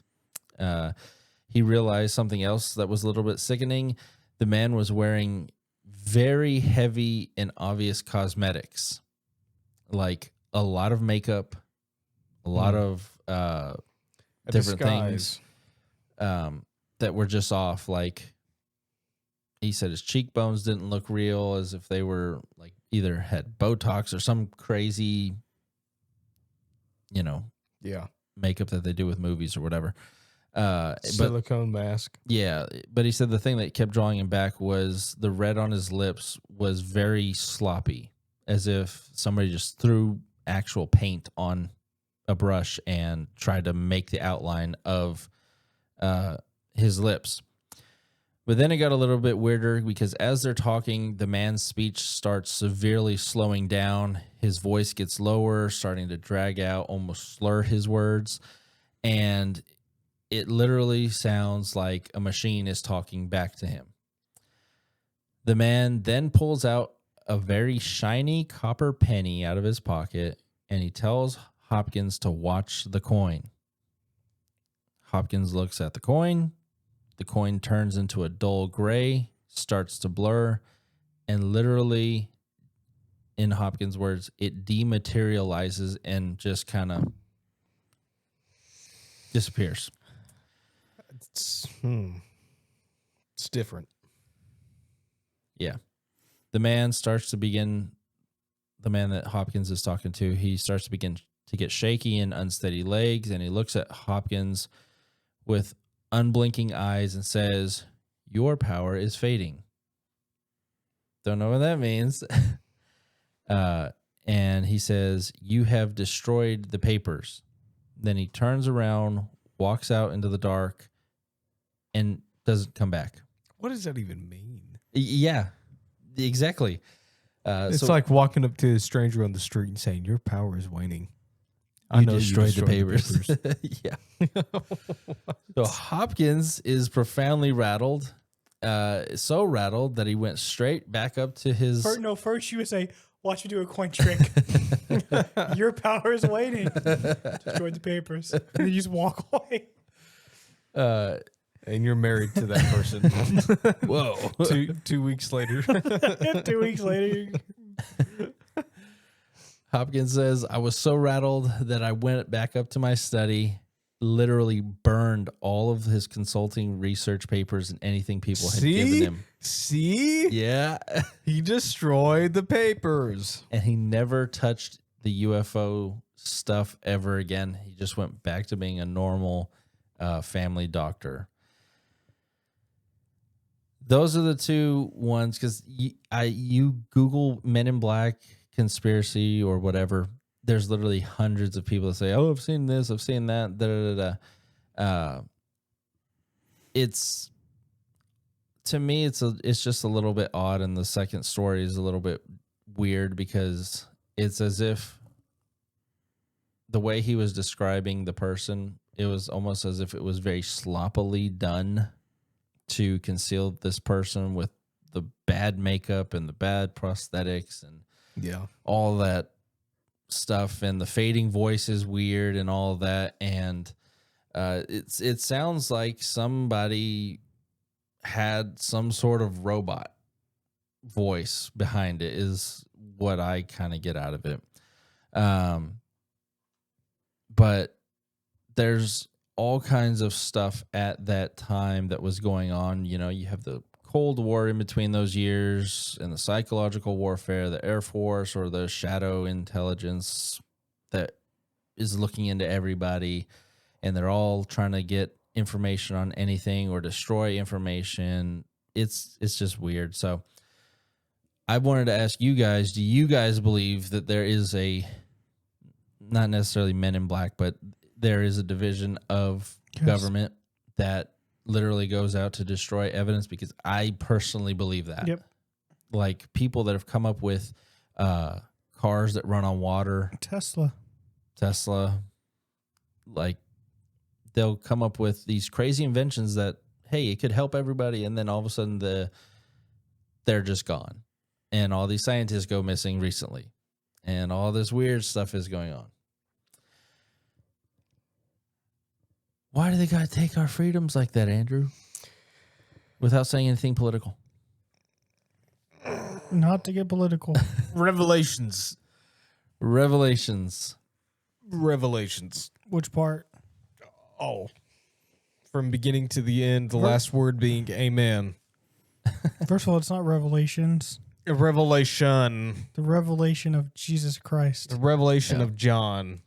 He realized something else that was a little bit sickening. The man was wearing very heavy and obvious cosmetics, like a lot of makeup, a lot of different things that were just off. Like he said his cheekbones didn't look real, as if they were like either had Botox or some crazy, makeup that they do with movies or whatever. Silicone mask. Yeah, but he said the thing that kept drawing him back was the red on his lips was very sloppy, as if somebody just threw actual paint on a brush and tried to make the outline of his lips. But then it got a little bit weirder because as they're talking, the man's speech starts severely slowing down. His voice gets lower, starting to drag out, almost slur his words. And it literally sounds like a machine is talking back to him. The man then pulls out a very shiny copper penny out of his pocket, and he tells Hopkins to watch the coin. Hopkins looks at the coin. The coin turns into a dull gray, starts to blur, and literally, in Hopkins' words, it dematerializes and just kind of disappears. It's different. Yeah. The man that Hopkins is talking to, he starts to begin to get shaky and unsteady legs, and he looks at Hopkins with unblinking eyes and says, "Your power is fading." Don't know what that means. And he says, "You have destroyed the papers." Then he turns around, walks out into the dark, and doesn't come back. What does that even mean? Yeah, exactly. It's like walking up to a stranger on the street and saying, "Your power is waning." I know you destroyed the papers. Yeah. So Hopkins is profoundly rattled, so rattled that he went straight back up to his. First you would say, "Watch me do a coin trick." Your power is waiting. Destroy the papers, and then you just walk away. And you're married to that person. Whoa! 2 weeks later. 2 weeks later. Hopkins says, "I was so rattled that I went back up to my study, literally burned all of his consulting research papers and anything people had given him." See? Yeah. He destroyed the papers. And he never touched the UFO stuff ever again. He just went back to being a normal family doctor. Those are the two ones, because you Google Men in Black conspiracy or whatever, there's literally hundreds of people that say, "Oh, I've seen this, I've seen that." It's, to me, it's just a little bit odd, and the second story is a little bit weird because it's as if the way he was describing the person, it was almost as if it was very sloppily done to conceal this person with the bad makeup and the bad prosthetics and all that stuff, and the fading voice is weird and all of that. And it sounds like somebody had some sort of robot voice behind it, is what I kind of get out of it. But there's all kinds of stuff at that time that was going on. You know, you have the Cold War in between those years, and the psychological warfare, the Air Force or the shadow intelligence that is looking into everybody, and they're all trying to get information on anything or destroy information. It's just weird. So I wanted to ask you guys, do you guys believe that there is not necessarily Men in Black, but there is a division of government that literally goes out to destroy evidence? Because I personally believe that. Yep. Like people that have come up with cars that run on water. Tesla. Like they'll come up with these crazy inventions that, hey, it could help everybody. And then all of a sudden they're just gone. And all these scientists go missing recently. And all this weird stuff is going on. Why do they got to take our freedoms like that, Andrew? Without saying anything political. Not to get political. Revelations. Which part? Oh. From beginning to the end, the last word being amen. First of all, it's not Revelations. A revelation. The revelation of Jesus Christ. The revelation of John.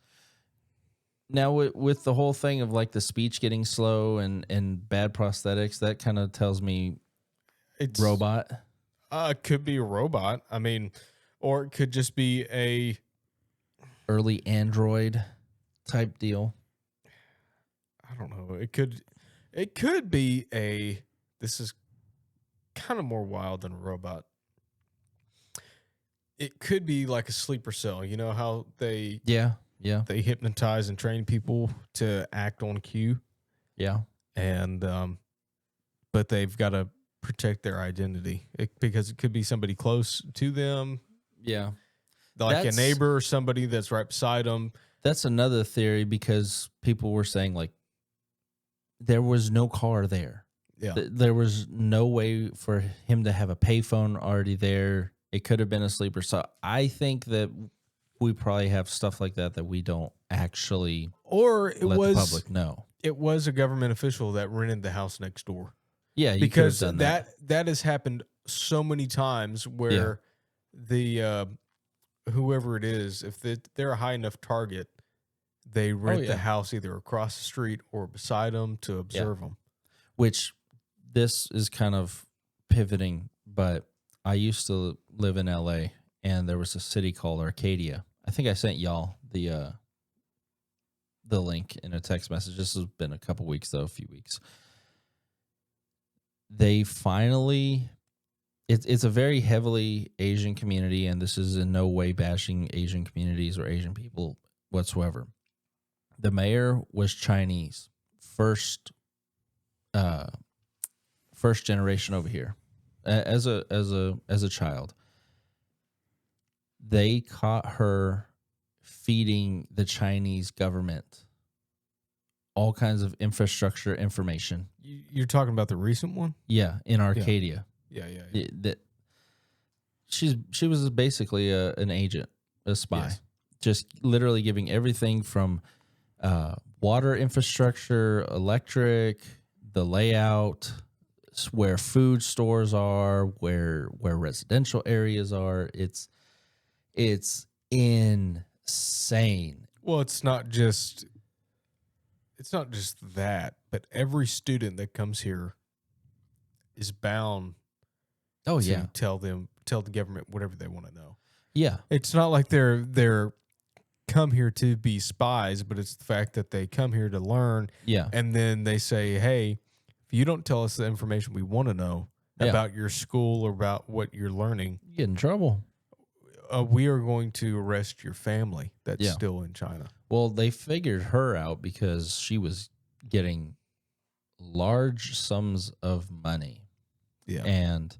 Now, with the whole thing of like the speech getting slow and bad prosthetics, that kind of tells me it's robot. It could be a robot. I mean, or it could just be a early Android type deal. I don't know. It could be a. This is kind of more wild than a robot. It could be like a sleeper cell. You know how they they hypnotize and train people to act on cue. Yeah, and but they've got to protect their identity because it could be somebody close to them. Yeah, like a neighbor or somebody that's right beside them. That's another theory, because people were saying like there was no car there. Yeah, there was no way for him to have a payphone already there. It could have been a sleeper. So I think that we probably have stuff like that we don't actually let the public know. It was a government official that rented the house next door. Yeah, because that has happened so many times where the whoever it is, if they're a high enough target, they rent the house either across the street or beside them to observe them. Which this is kind of pivoting, but I used to live in LA, and there was a city called Arcadia. I think I sent y'all the link in a text message. This has been a couple weeks, though, a few weeks. They finally, it's a very heavily Asian community, and this is in no way bashing Asian communities or Asian people whatsoever. The mayor was Chinese. First first generation over here, as a child, they caught her feeding the Chinese government all kinds of infrastructure information. You're talking about the recent one? Yeah, in Arcadia. Yeah. That she was basically an agent, a spy, Yes. just literally giving everything from water infrastructure, electric, the layout, where food stores are, where residential areas are. It's insane. Well, it's not just that, but every student that comes here is bound Oh to yeah, tell the government whatever they want to know. yeah, It's not like they're come here to be spies, but it's the fact that they come here to learn, yeah. and then they say, "Hey, if you don't tell us the information we want to know Yeah. about your school or about what you're learning, You get in trouble. we are going to arrest your family that's Yeah. still in China." Well, they figured her out because she was getting large sums of money. Yeah. And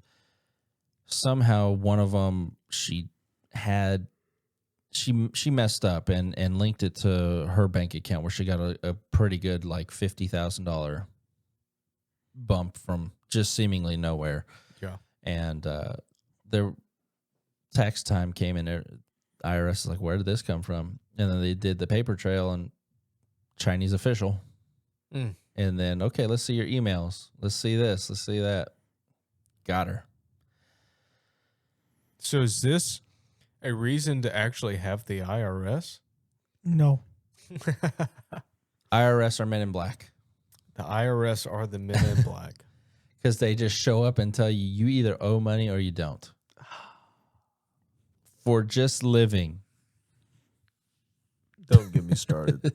somehow one of them she messed up and linked it to her bank account where she got a pretty good like $50,000 bump from just seemingly nowhere. Yeah. And their tax time came in there. IRS is like, where did this come from? And then they did the paper trail and Chinese official. Mm. And then, okay, let's see your emails. Let's see this. Let's see that. Got her. So is this a reason to actually have the IRS? No. IRS are men in black. The IRS are the men in black. Because they just show up and tell you you either owe money or you don't. For just living. Don't get me started.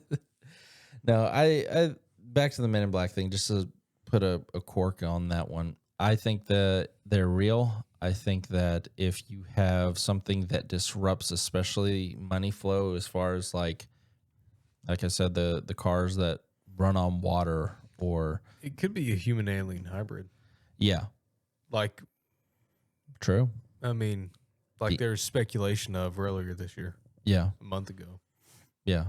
No, I back to the Men in Black thing, just to put a cork on that one. I think that they're real. I think that if you have something that disrupts, especially money flow, as far as like I said, the cars that run on water, or It could be a human alien hybrid. yeah, Like, true, I mean, like there's speculation of earlier this year, yeah, a month ago. yeah.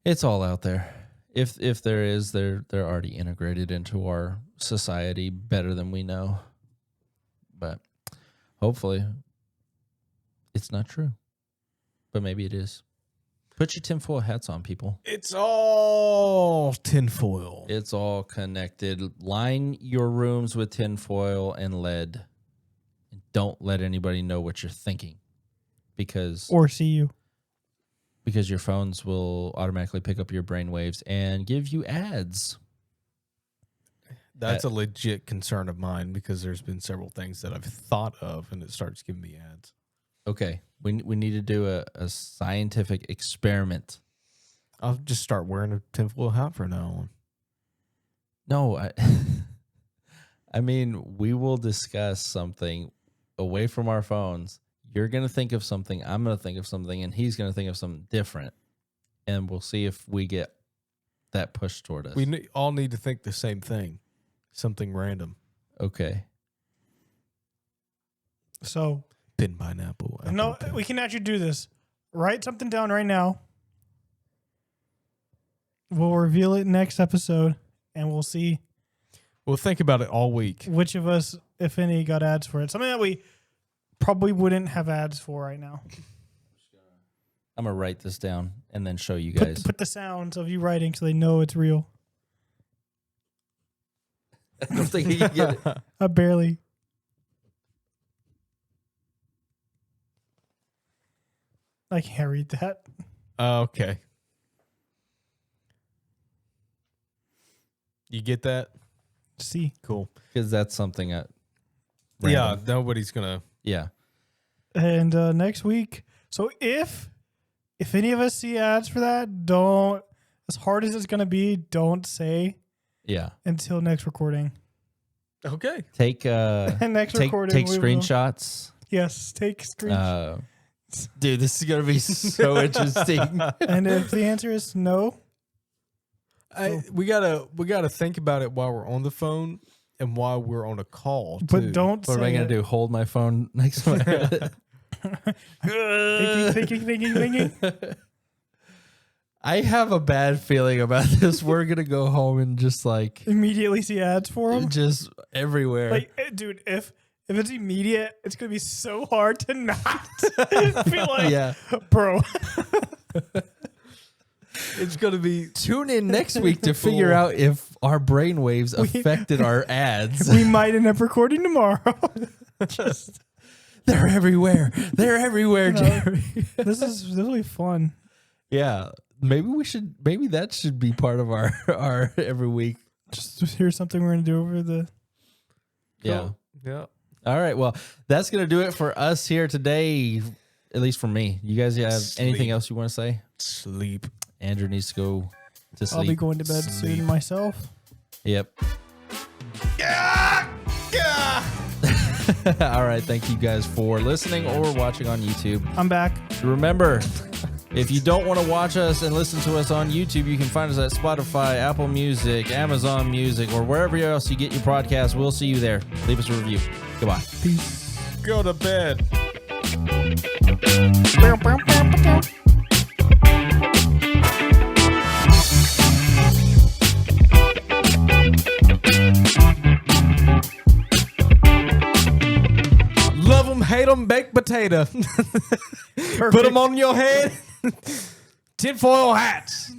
It's all out there. If there is, they're already integrated into our society better than we know. But hopefully it's not true. But maybe it is. Put your tinfoil hats on, people. It's all tinfoil. It's all connected. Line your rooms with tinfoil and lead. And don't let anybody know what you're thinking. Because Or see you. your phones will automatically pick up your brain waves and give you ads. That's a legit concern of mine because there's been several things that I've thought of and it starts giving me ads. Okay, we need to do a scientific experiment. I'll just start wearing a tinfoil hat from now on. No, I mean, we will discuss something away from our phones. You're going to think of something, I'm going to think of something, and he's going to think of something different. And we'll see if we get that push toward us. We all need to think the same thing. Something random. Okay. So, Pin pineapple. no, we can actually do this. Write something down right now. We'll reveal it next episode, and we'll see We'll think about it all week. which of us, if any, got ads for it. Something that we probably wouldn't have ads for right now. I'm going to write this down and then show you guys. Put the sounds of you writing so they know it's real. I don't think you can get it. I barely. I can't read that. Okay. You get that? See. Cool. Because that's something Yeah, random. nobody's going to. Yeah. And next week. So if any of us see ads for that, don't, as hard as it's going to be, don't say Yeah. until next recording. Okay. Take Next recording. take we will- screenshots. Yes, take screenshots. Dude, this is gonna be so interesting. And if the answer is no, We gotta think about it while we're on the phone and while we're on a call. But too. don't What am I say going to do? Hold my phone next to my head? thinking. I have a bad feeling about this. We're going to go home and just like Immediately see ads for them. just everywhere. Like, dude, if it's immediate, it's gonna be so hard to not feel like, yeah. bro. It's gonna be. Tune in next week to figure out if our brainwaves affected our ads. We might end up recording tomorrow. They're everywhere. They're everywhere, Jerry. This will be fun. Yeah. Maybe that should be part of our every week. Just here's something we're gonna do over the. Yeah. Yeah. All right. Well, that's going to do it for us here today, at least for me. You guys have anything else you want to say? Sleep. Andrew needs to go to sleep. I'll be going to bed soon myself. Yep. All right. Thank you guys for listening or watching on YouTube. I'm back. Remember, if you don't want to watch us and listen to us on YouTube, you can find us at Spotify, Apple Music, Amazon Music, or wherever else you get your podcasts. We'll see you there. Leave us a review. Goodbye. Peace. Go to bed. Love them, hate them, baked potato. Put them on your head. Tinfoil hats.